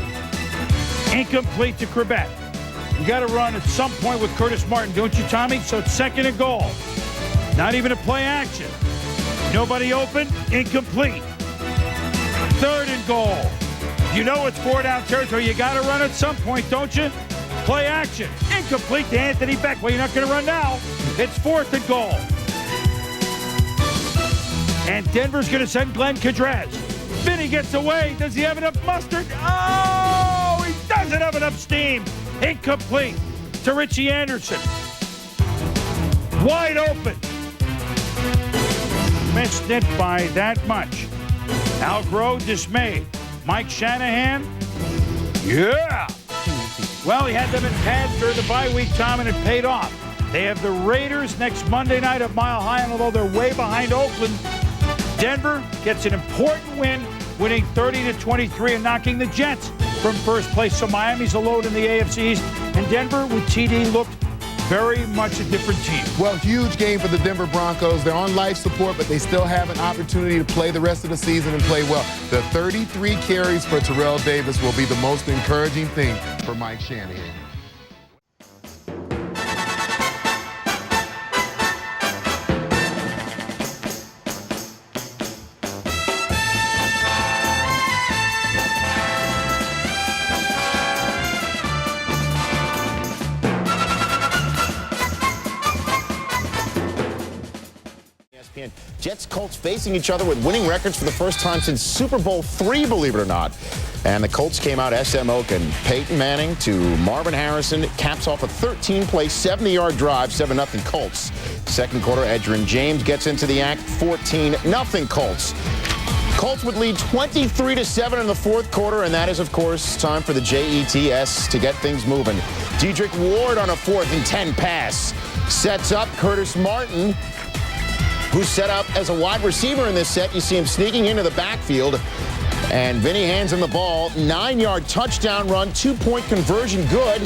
Incomplete to Corbett. You got to run at some point with Curtis Martin, don't you, Tommy? So it's 2nd and goal. Not even a play action. Nobody open. Incomplete. 3rd and goal. You know it's 4-down territory. You got to run at some point, don't you? Play action. Incomplete to Anthony Becht. Well, you're not going to run now. It's 4th and goal. And Denver's going to send Glenn Kadraz. Vinny gets away. Does he have enough mustard? Oh, he doesn't have enough steam. Incomplete to Richie Anderson. Wide open. Missed it by that much. Al Groh dismayed. Mike Shanahan, yeah. Well, he had them in pads during the bye week, Tom, and it paid off. They have the Raiders next Monday night at Mile High, and although they're way behind Oakland, Denver gets an important win, winning 30-23 and knocking the Jets from first place. So Miami's alone in the AFC East, and Denver with TD looked very much a different team. Well, huge game for the Denver Broncos. They're on life support, but they still have an opportunity to play the rest of the season and play well. The 33 carries for Terrell Davis will be the most encouraging thing for Mike Shanahan. ESPN. Jets, Colts facing each other with winning records for the first time since Super Bowl III, believe it or not. And the Colts came out SM Oakland. Peyton Manning to Marvin Harrison caps off a 13-play, 70-yard drive, 7-0 Colts. Second quarter, Edgerrin James gets into the act, 14-0 Colts. Colts would lead 23-7 in the fourth quarter, and that is, of course, time for the JETS to get things moving. Dedrick Ward on a 4th and 10 pass sets up Curtis Martin, who's set up as a wide receiver in this set. You see him sneaking into the backfield, and Vinny hands him the ball. 9-yard touchdown run, 2-point conversion good,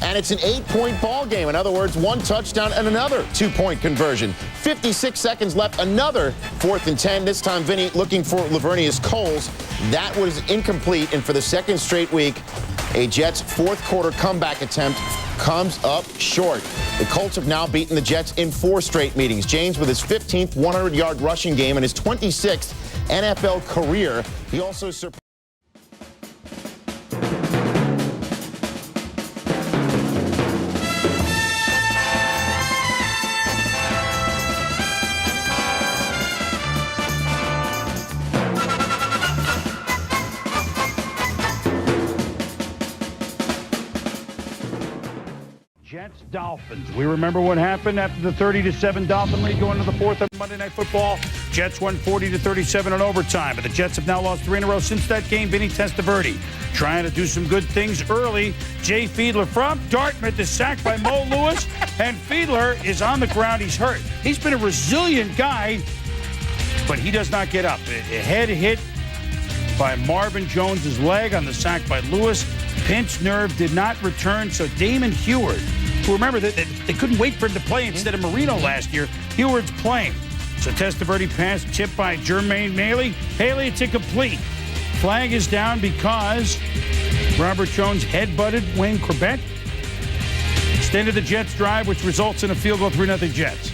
and it's an 8-point ball game. In other words, 1 touchdown and another 2-point conversion. 56 seconds left, another 4th and 10. This time, Vinny looking for Lavernius Coles. That was incomplete, and for the second straight week, a Jets fourth quarter comeback attempt comes up short. The Colts have now beaten the Jets in 4 straight meetings. James with his 15th 100-yard rushing game and his 26th NFL career. He also surpassed Jets, Dolphins. We remember what happened after the 30-7 Dolphin lead going to the 4th of Monday Night Football. Jets won 40-37 in overtime, but the Jets have now lost 3 in a row since that game. Vinny Testaverde trying to do some good things early. Jay Fiedler from Dartmouth is sacked by Mo Lewis, and Fiedler is on the ground. He's hurt. He's been a resilient guy, but he does not get up. A head hit by Marvin Jones's leg on the sack by Lewis. Pinched nerve, did not return, so Damon Heward, who remember that they couldn't wait for him to play instead of Marino last year, Heward's playing. So Testaverde pass tipped by Jermaine Haley, it's incomplete. Flag is down because Robert Jones headbutted Wayne Corbett. Extended the Jets drive, which results in a field goal, 3-0 Jets.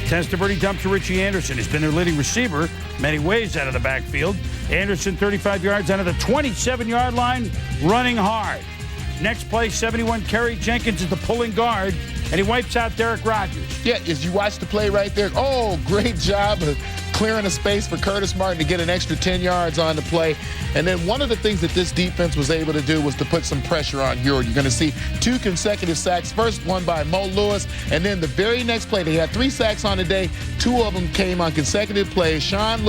Testaverde dumped to Richie Anderson, who's been their leading receiver many ways out of the backfield. Anderson 35 yards out of the 27-yard line, running hard. Next play, 71 carry. Jenkins is the pulling guard, and he wipes out Derek Rogers. Yeah, as you watch the play right there, great job of clearing a space for Curtis Martin to get an extra 10 yards on the play. And then one of the things that this defense was able to do was to put some pressure on Heward. You're going to see 2 consecutive sacks. First one by Mo Lewis, and then the very next play, they had 3 sacks on the day. 2 of them came on consecutive plays. Sean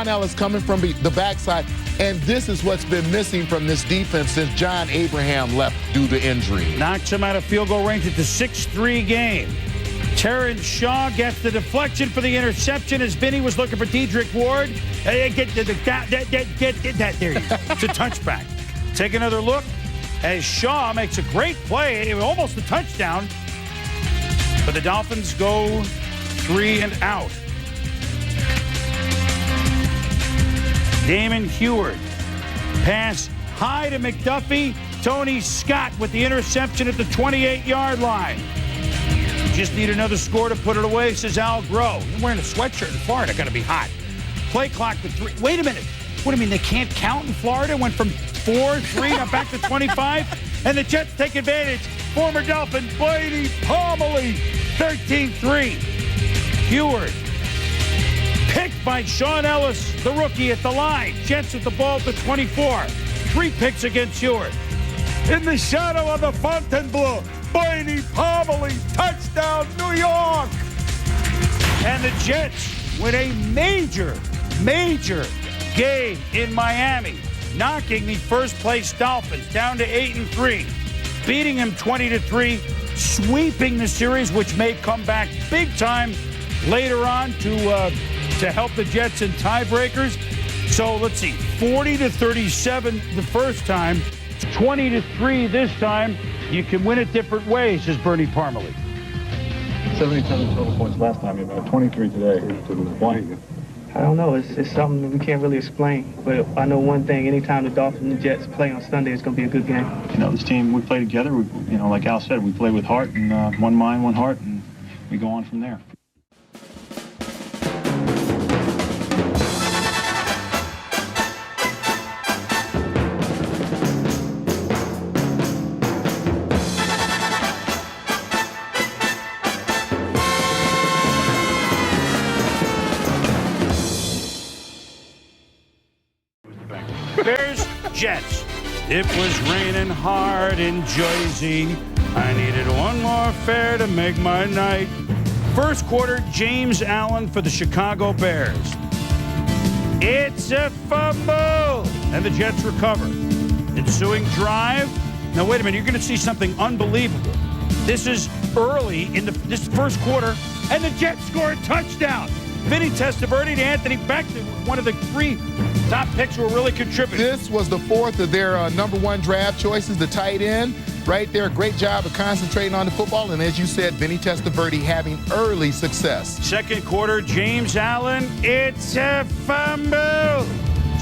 Ellis coming from the backside. And this is what's been missing from this defense since John Abraham left due to injury. Knocks him out of field goal range at the 6-3 game. Terrence Shaw gets the deflection for the interception as Vinny was looking for Dedrick Ward. There you go. It's a touchback. Take another look as Shaw makes a great play, almost a touchdown. But the Dolphins go 3 and out. Damon Heward. Pass high to McDuffie. Tony Scott with the interception at the 28-yard line. Just need another score to put it away, says Al Groh. You're wearing a sweatshirt in Florida. Going to be hot. Play clock to 3. Wait a minute. What do you mean they can't count in Florida? Went from 4-3 now back to 25. And the Jets take advantage. Former Dolphin Brady Pomeroy, 13-3. Heward. Picked by Sean Ellis, the rookie, at the line. Jets at the ball to 24. 3 picks against Heward. In the shadow of the Fontainebleau, Brady Pomeroy, touchdown, New York. And the Jets win a major game in Miami, knocking the first-place Dolphins down to 8-3, beating them 20-3, sweeping the series, which may come back big time later on to help the Jets in tiebreakers. So let's see, 40-37 the first time, 20-3 this time. You can win it different ways, says Bernie Parmalee. 77 total points last time, about 23 today. Why? I don't know. It's something that we can't really explain. But I know one thing: anytime the Dolphins and the Jets play on Sunday, it's going to be a good game. You know, this team, we play together. Like Al said, we play with heart and one mind, one heart, and we go on from there. Bears, Jets. It was raining hard in Jersey. I needed one more fare to make my night. First quarter, James Allen for the Chicago Bears. It's a fumble, and the Jets recover. Ensuing drive. Now, wait a minute. You're going to see something unbelievable. This is early in this first quarter, and the Jets score a touchdown. Vinny Testaverde to Anthony Beck, one of the 3 top picks who are really contributing. This was the 4th of their #1 draft choices, the tight end. Right there, great job of concentrating on the football. And as you said, Vinny Testaverde having early success. Second quarter, James Allen, it's a fumble.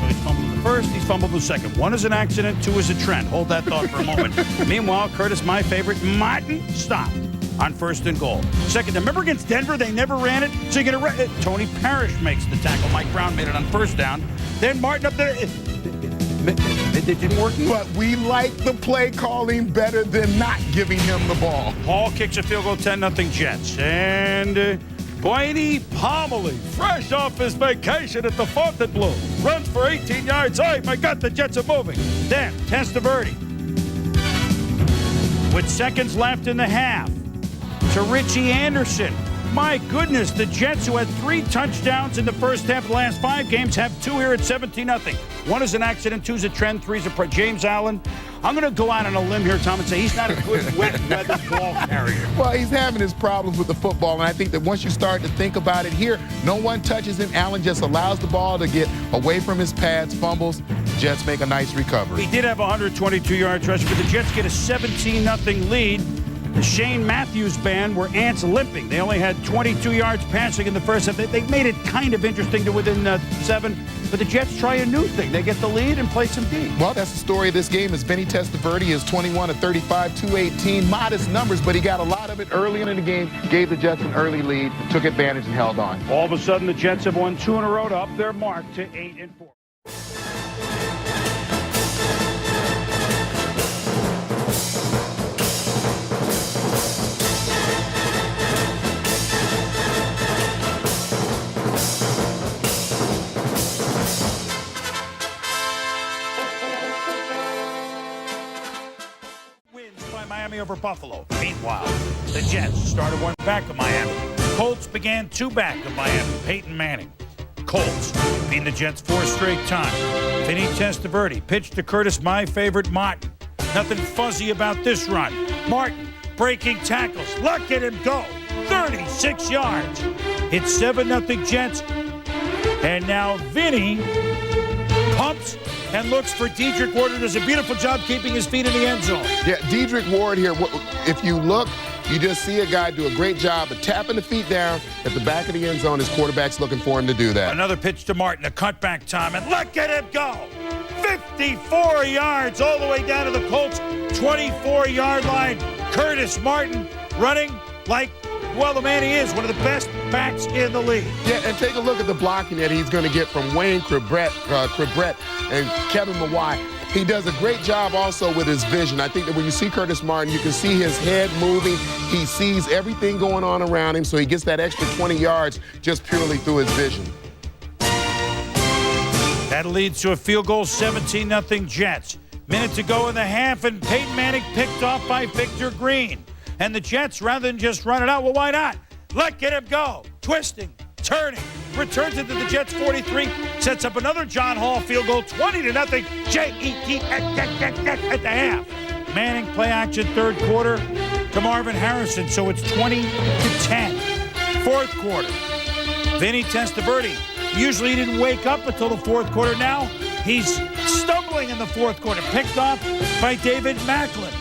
So he's fumbled the first, he's fumbled the second. 1 is an accident, 2 is a trend. Hold that thought for a moment. Meanwhile, Curtis, my favorite, Martin, stopped on 1st and goal. Second, remember against Denver, they never ran it? So you're going to Tony Parrish makes the tackle. Mike Brown made it on 1st down. Then Martin up there. It didn't work. But we like the play calling better than not giving him the ball. Hall kicks a field goal, 10-0 Jets. And Blaney Pomeroy, fresh off his vacation at the Fontainebleau, runs for 18 yards. Oh, my God, the Jets are moving. Then Testaverde, with seconds left in the half, to Richie Anderson. My goodness, the Jets, who had 3 touchdowns in the first half of the last 5 games, have 2 here at 17-0. 1 is an accident, 2 is a trend, 3 is a James Allen. I'm going to go out on a limb here, Tom, and say he's not a good wet weather ball carrier. Well, he's having his problems with the football, and I think that once you start to think about it here, no one touches him. Allen just allows the ball to get away from his pads, fumbles. Jets make a nice recovery. He did have a 122-yard rush, but the Jets get a 17-0 lead. The Shane Matthews band were ants limping. They only had 22 yards passing in the first half. They made it kind of interesting to within 7, but the Jets try a new thing. They get the lead and play some D. Well, that's the story of this game. Is Vinny Testaverde is 21 of 35, 218, modest numbers, but he got a lot of it early in the game, gave the Jets an early lead, took advantage and held on. All of a sudden, the Jets have won 2 in a row to up their mark to 8-4. Miami over Buffalo. Meanwhile, the Jets started 1 back of Miami. Colts began 2 back of Miami. Peyton Manning. Colts beating the Jets 4 straight times. Vinny Testaverde pitched to Curtis, my favorite, Martin. Nothing fuzzy about this run. Martin breaking tackles. Look at him go. 36 yards. It's 7-0 Jets. And now Vinny pumps and looks for Dedrick Ward, who does a beautiful job keeping his feet in the end zone. Yeah, Dedrick Ward here, if you look, you just see a guy do a great job of tapping the feet down at the back of the end zone. His quarterback's looking for him to do that. Another pitch to Martin, a cutback time, and look at him go. 54 yards all the way down to the Colts' 24-yard line. Curtis Martin running like, well, the man he is, one of the best backs in the league. Yeah, and take a look at the blocking that he's going to get from Wayne Cribrett and Kevin Mawai. He does a great job also with his vision. I think that when you see Curtis Martin, you can see his head moving. He sees everything going on around him, so he gets that extra 20 yards just purely through his vision. That leads to a field goal, 17-0 Jets. Minute to go in the half, and Peyton Manning picked off by Victor Green. And the Jets, rather than just run it out, well, why not? Look at him go. Twisting, turning, returns it to the Jets 43, sets up another John Hall field goal, 20-0, Jet at the half. Manning play action 3rd quarter to Marvin Harrison, so it's 20-10. 4th quarter, Vinny Testaverde. Usually he didn't wake up until the 4th quarter. Now he's stumbling in the 4th quarter, picked off by David Macklin.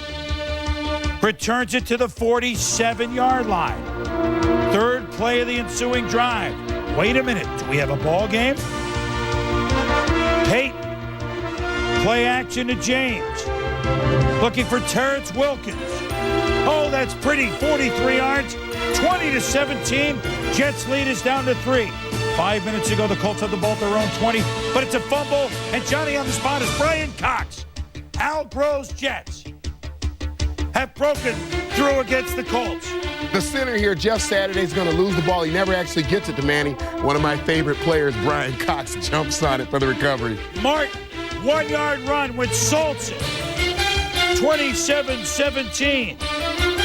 Returns it to the 47-yard line. 3rd play of the ensuing drive. Wait a minute, do we have a ball game? Peyton, play action to James. Looking for Terrence Wilkins. Oh, that's pretty, 43 yards, 20-17. Jets lead is down to 3. 5 minutes ago, the Colts had the ball at their own 20, but it's a fumble, and Johnny on the spot is Brian Cox. Al Groh's Jets have broken through against the Colts. The center here, Jeff Saturday, is going to lose the ball. He never actually gets it to Manning. One of my favorite players, Brian Cox, jumps on it for the recovery. Martin 1-yard run with Solson. 27-17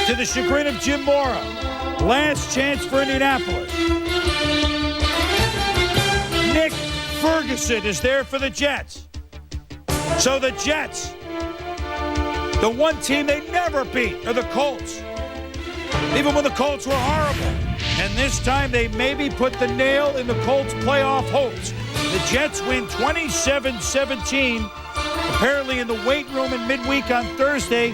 to the chagrin of Jim Mora. Last chance for Indianapolis. Nick Ferguson is there for the Jets. So the Jets, the one team they never beat, are the Colts. Even when the Colts were horrible. And this time they maybe put the nail in the Colts' playoff hopes. The Jets win 27-17. Apparently in the weight room in midweek on Thursday,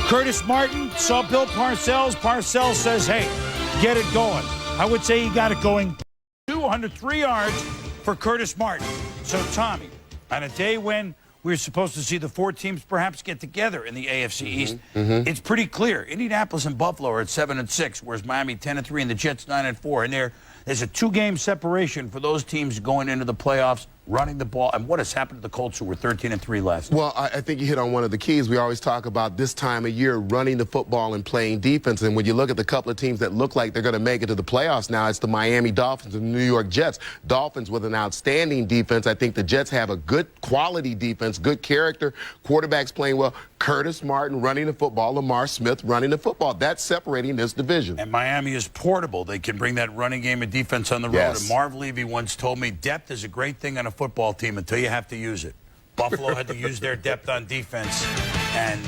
Curtis Martin saw Bill Parcells. Parcells says, hey, get it going. I would say he got it going 203 yards for Curtis Martin. So, Tommy, on a day when we're supposed to see the four teams perhaps get together in the AFC East, it's pretty clear. Indianapolis and Buffalo are at 7-6, whereas Miami 10-3 and the Jets 9-4. And there's a 2-game separation for those teams going into the playoffs, running the ball. And what has happened to the Colts, who were 13-3 last night? Well, I think you hit on one of the keys. We always talk about this time of year running the football and playing defense. And when you look at the couple of teams that look like they're going to make it to the playoffs now, it's the Miami Dolphins and the New York Jets. Dolphins with an outstanding defense. I think the Jets have a good quality defense, good character, quarterbacks playing well. Curtis Martin running the football, Lamar Smith running the football. That's separating this division. And Miami is portable. They can bring that running game and defense on the road. Yes. And Marv Levy once told me depth is a great thing on a football team until you have to use it. Buffalo had to use their depth on defense, and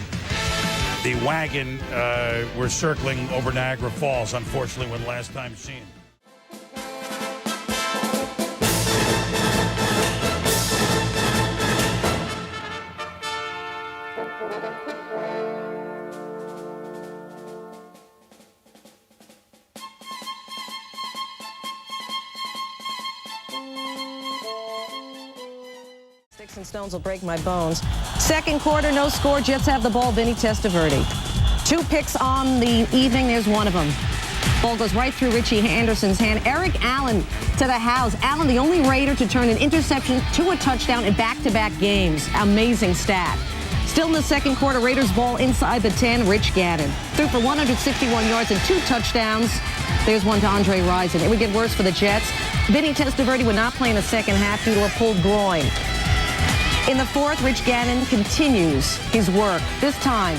the wagon were circling over Niagara Falls, unfortunately, when last time seen. Sticks and stones will break my bones. Second quarter, no score. Jets have the ball. Vinny Testaverde. 2 picks on the evening. There's one of them. Ball goes right through Richie Anderson's hand. Eric Allen to the house. Allen, the only Raider to turn an interception to a touchdown in back-to-back games. Amazing stat. Still in the second quarter, Raiders ball inside the 10. Rich Gannon threw for 161 yards and 2 touchdowns. There's one to Andre Rison. It would get worse for the Jets. Vinny Testaverde would not play in the second half due to a pulled groin. In the fourth, Rich Gannon continues his work, this time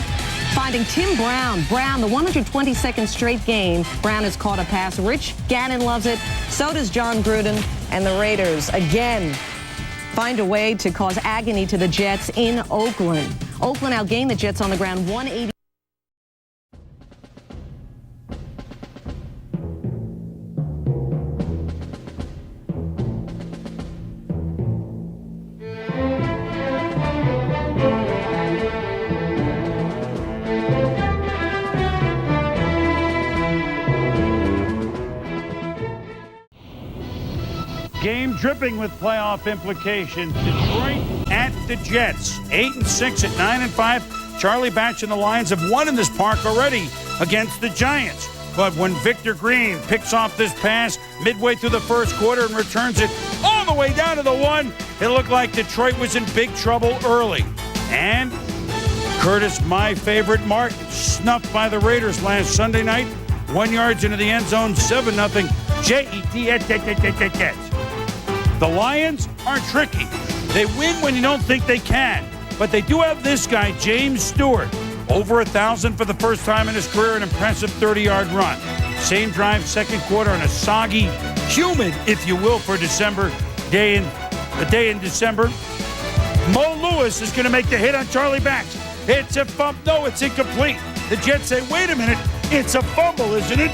finding Tim Brown. Brown, the 122nd straight game, Brown has caught a pass. Rich Gannon loves it. So does John Gruden. And the Raiders, again, find a way to cause agony to the Jets in Oakland. Oakland outgained the Jets on the ground 180. Game dripping with playoff implications. Detroit at the Jets. 8-6 at 9-5. Charlie Batch and the Lions have won in this park already against the Giants. But when Victor Green picks off this pass midway through the first quarter and returns it all the way down to the 1, it looked like Detroit was in big trouble early. And Curtis, my favorite, Martin, snuffed by the Raiders last Sunday night. 1 yard into the end zone, 7-0. Jets. The Lions are tricky. They win when you don't think they can. But they do have this guy, James Stewart. Over 1,000 for the first time in his career, an impressive 30-yard run. Same drive, second quarter, on a soggy, humid, if you will, for December day in December. Mo Lewis is going to make the hit on Charlie Batch. It's a fumble. No, it's incomplete. The Jets say, wait a minute, it's a fumble, isn't it?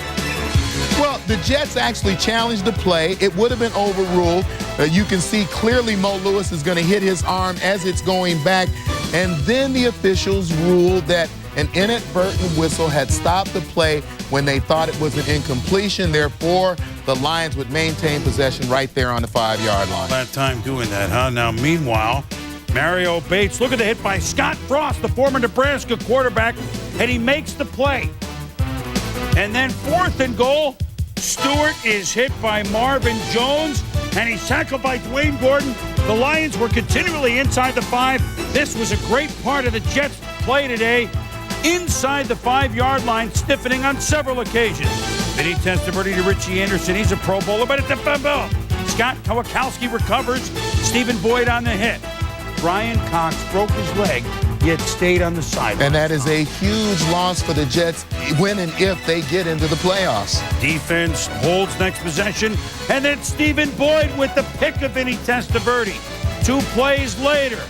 Well, the Jets actually challenged the play. It would have been overruled. You can see clearly Mo Lewis is going to hit his arm as it's going back. And then the officials ruled that an inadvertent whistle had stopped the play when they thought it was an incompletion. Therefore, the Lions would maintain possession right there on the 5-yard line. Bad time doing that, huh? Now, meanwhile, Mario Bates, look at the hit by Scott Frost, the former Nebraska quarterback, and he makes the play. And then 4th and goal, Stewart is hit by Marvin Jones, and he's tackled by Dwayne Gordon. The Lions were continually inside the 5. This was a great part of the Jets' play today. Inside the 5-yard line, stiffening on several occasions. Vinny Testaverde to Richie Anderson. He's a Pro Bowler, but it's a fumble. Scott Kowalski recovers. Stephen Boyd on the hit. Brian Cox broke his leg, yet stayed on the sideline. And that is a huge loss for the Jets when and if they get into the playoffs. Defense holds next possession, and then Stephen Boyd with the pick of Vinny Testaverde. 2 plays later,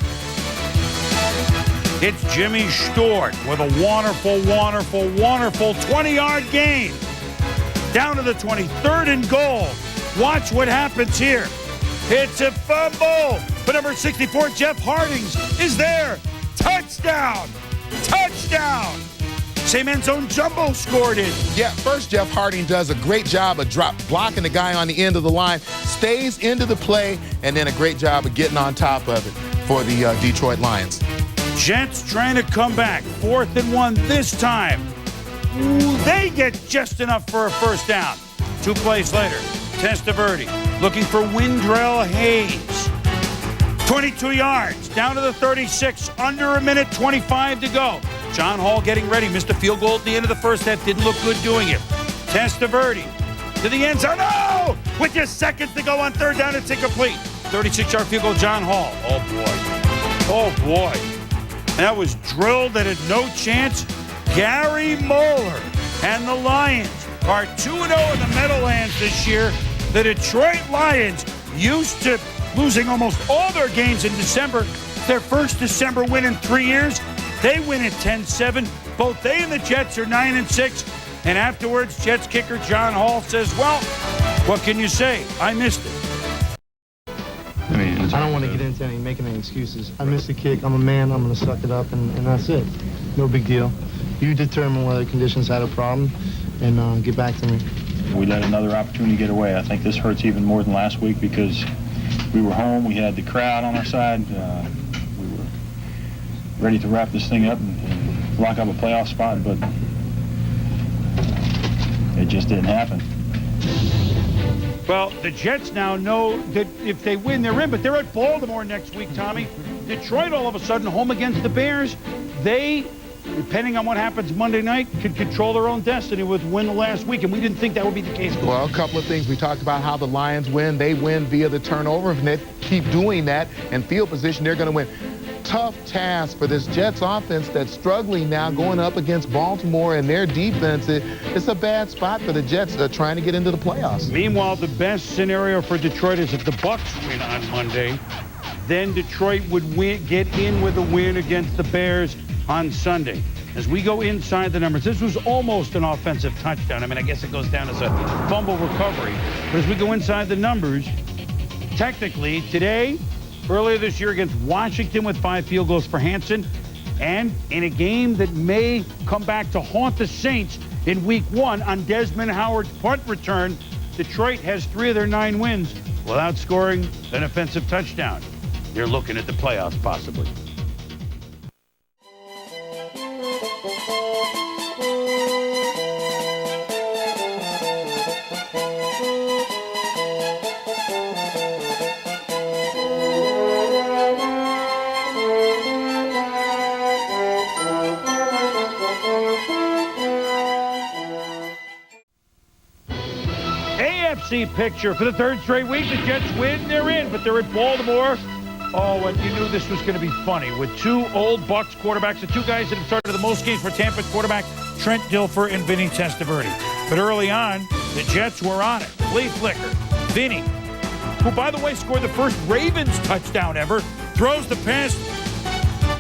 it's Jimmy Stewart with a wonderful 20-yard gain. Down to the 20, 3rd and goal. Watch what happens here. It's a fumble, but number 64, Jeff Hardings, is there. Touchdown! Touchdown! Same end zone Jumbo scored it. Yeah, first Jeff Harding does a great job of blocking the guy on the end of the line, stays into the play, and then a great job of getting on top of it for the Detroit Lions. Jets trying to come back. 4th and 1 this time. Ooh, they get just enough for a first down. 2 plays later, Testaverde looking for Windrell Hayes. 22 yards, down to the 36, under a minute 25 to go. John Hall getting ready, missed a field goal at the end of the first half, didn't look good doing it. Testaverde to the end zone, no! With just seconds to go on 3rd down, it's incomplete. 36-yard field goal, John Hall. Oh boy. That was drilled, that had no chance. Gary Moeller and the Lions are 2-0 in the Meadowlands this year. The Detroit Lions, used to losing almost all their games in December, their first December win in 3 years. They win at 10-7. Both they and the Jets are 9-6. And afterwards, Jets kicker John Hall says, well, what can you say? I missed it. I don't want to get into making any excuses. I missed the kick. I'm a man. I'm going to suck it up, and that's it. No big deal. You determine whether conditions had a problem and get back to me. We let another opportunity get away. I think this hurts even more than last week because we were home. We had the crowd on our side. We were ready to wrap this thing up and lock up a playoff spot, but it just didn't happen. Well, the Jets now know that if they win, they're in, but they're at Baltimore next week, Tommy. Detroit, all of a sudden, home against the Bears. They, depending on what happens Monday night, could control their own destiny with win the last week, and we didn't think that would be the case. Well, a couple of things. We talked about how the Lions win. They win via the turnover. If they keep doing that and field position, they're going to win. Tough task for this Jets offense that's struggling now going up against Baltimore and their defense. It's a bad spot for the Jets trying to get into the playoffs. Meanwhile, the best scenario for Detroit is if the Bucs win on Monday, then Detroit would get in with a win against the Bears on Sunday. As we go inside the numbers, this was almost an offensive touchdown. I mean, I guess it goes down as a fumble recovery. But as we go inside the numbers, technically today, earlier this year against Washington with 5 field goals for Hansen, and in a game that may come back to haunt the Saints in Week 1 on Desmond Howard's punt return, Detroit has 3 of their 9 wins without scoring an offensive touchdown. They're looking at the playoffs possibly. Picture for the 3rd straight week. The Jets win, they're in, but they're at Baltimore. Oh, and you knew this was going to be funny with 2 old Bucs quarterbacks, the 2 guys that have started the most games for Tampa, quarterback Trent Dilfer and Vinny Testaverde. But early on, the Jets were on it. Flea flicker. Vinny, who, by the way, scored the first Ravens touchdown ever, throws the pass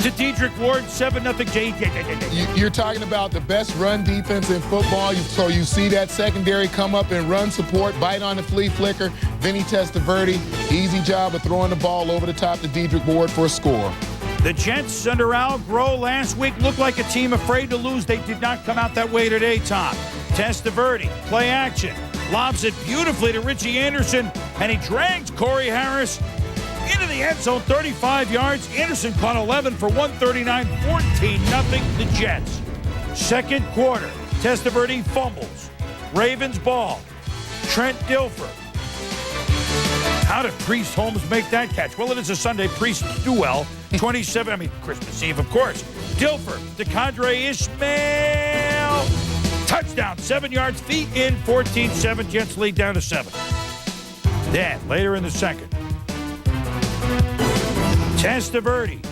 to Dedrick Ward, 7-0. You're talking about the best run defense in football. So you see that secondary come up and run support, bite on the flea flicker. Vinny Testaverde, easy job of throwing the ball over the top to Dedrick Ward for a score. The Jets under Al Groh last week looked like a team afraid to lose. They did not come out that way today, Tom. Testaverde, play action, lobs it beautifully to Richie Anderson, and he drags Corey Harris into the end zone, 35 yards. Anderson caught 11 for 139, 14-0 the Jets. Second quarter, Testaverde fumbles. Ravens ball. Trent Dilfer. How did Priest Holmes make that catch? Well, it is a Sunday. Priest duel. 27, Christmas Eve, of course. Dilfer to Condre Ishmael. Touchdown, 7 yards, feet in, 14-7. Jets lead down to 7. Then, later in the second, Testaverde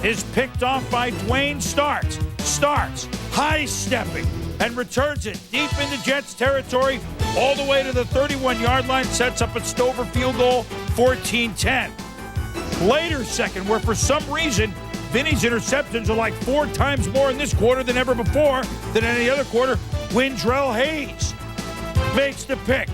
is picked off by Dwayne Starks. Starks high-stepping and returns it deep into Jets territory all the way to the 31-yard line, sets up a Stover field goal, 14-10. Later second, where for some reason Vinny's interceptions are like 4 times more in this quarter than ever before than any other quarter, Windrell Hayes makes the pick.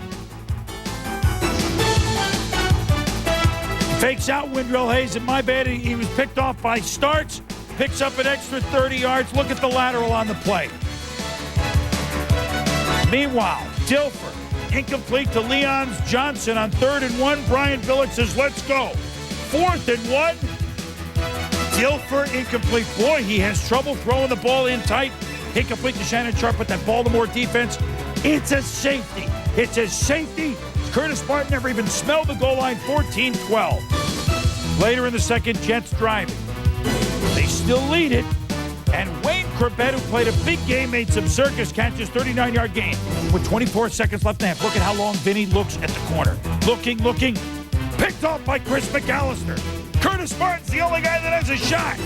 Fakes out Windrell Hayes, and my bad, he was picked off by Starks, picks up an extra 30 yards. Look at the lateral on the play. Meanwhile, Dilfer, incomplete to Leon Johnson on 3rd and 1. Brian Billick says, let's go. 4th and 1. Dilfer incomplete. Boy, he has trouble throwing the ball in tight. Incomplete to Shannon Sharp, but that Baltimore defense, it's a safety. It's a safety. Curtis Martin never even smelled the goal line, 14-12. Later in the second, Jets driving. They still lead it, and Wayne Corbett, who played a big game, made some circus catches, 39-yard gain with 24 seconds left in the half. Look at how long Vinny looks at the corner. Looking, picked off by Chris McAllister. Curtis Martin's the only guy that has a shot.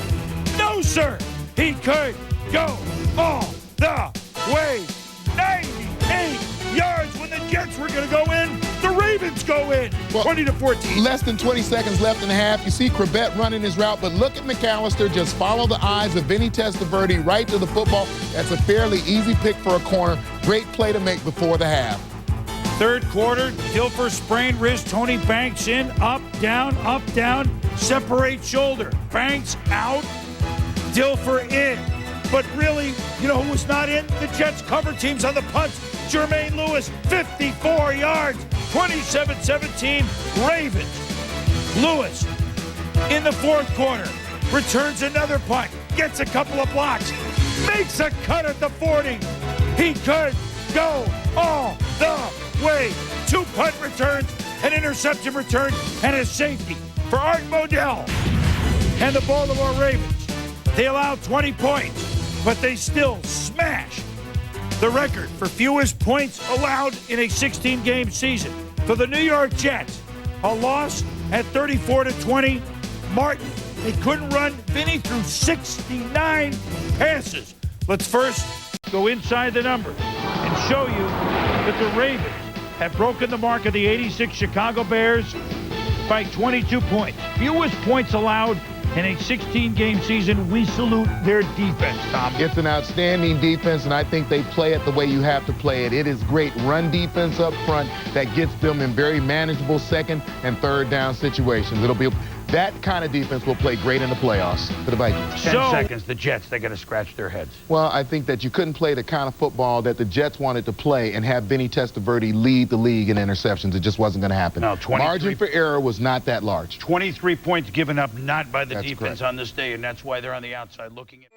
No, sir. He could go all the way. 98 yards when the Jets were going to go in. The Ravens go in. Well, 20-14. Less than 20 seconds left in the half. You see Corbett running his route, but look at McAllister. Just follow the eyes of Vinny Testaverde right to the football. That's a fairly easy pick for a corner. Great play to make before the half. Third quarter, Dilfer sprained wrist. Tony Banks in, up, down, separate shoulder. Banks out, Dilfer in. But really, you know who was not in? The Jets cover teams on the punts. Jermaine Lewis, 54 yards, 27-17, Ravens. Lewis, in the fourth quarter, returns another punt, gets a couple of blocks, makes a cut at the 40. He could go all the way. 2 punt returns, an interception return, and a safety for Art Modell and the Baltimore Ravens. They allowed 20 points, but they still smash the record for fewest points allowed in a 16-game season. For the New York Jets, a loss at 34-20. Martin, they couldn't run Vinny through 69 passes. Let's first go inside the numbers and show you that the Ravens have broken the mark of the 86 Chicago Bears by 22 points. Fewest points allowed in a 16-game season. We salute their defense, Tom. It's an outstanding defense, and I think they play it the way you have to play it. It is great run defense up front that gets them in very manageable second and third down situations. It'll be that kind of defense will play great in the playoffs for the Vikings. 10 seconds, the Jets, they're going to scratch their heads. Well, I think that you couldn't play the kind of football that the Jets wanted to play and have Vinny Testaverde lead the league in interceptions. It just wasn't going to happen. No, margin for error was not that large. 23 points given up, not by the That's defense correct. on this day, and that's why they're on the outside looking at.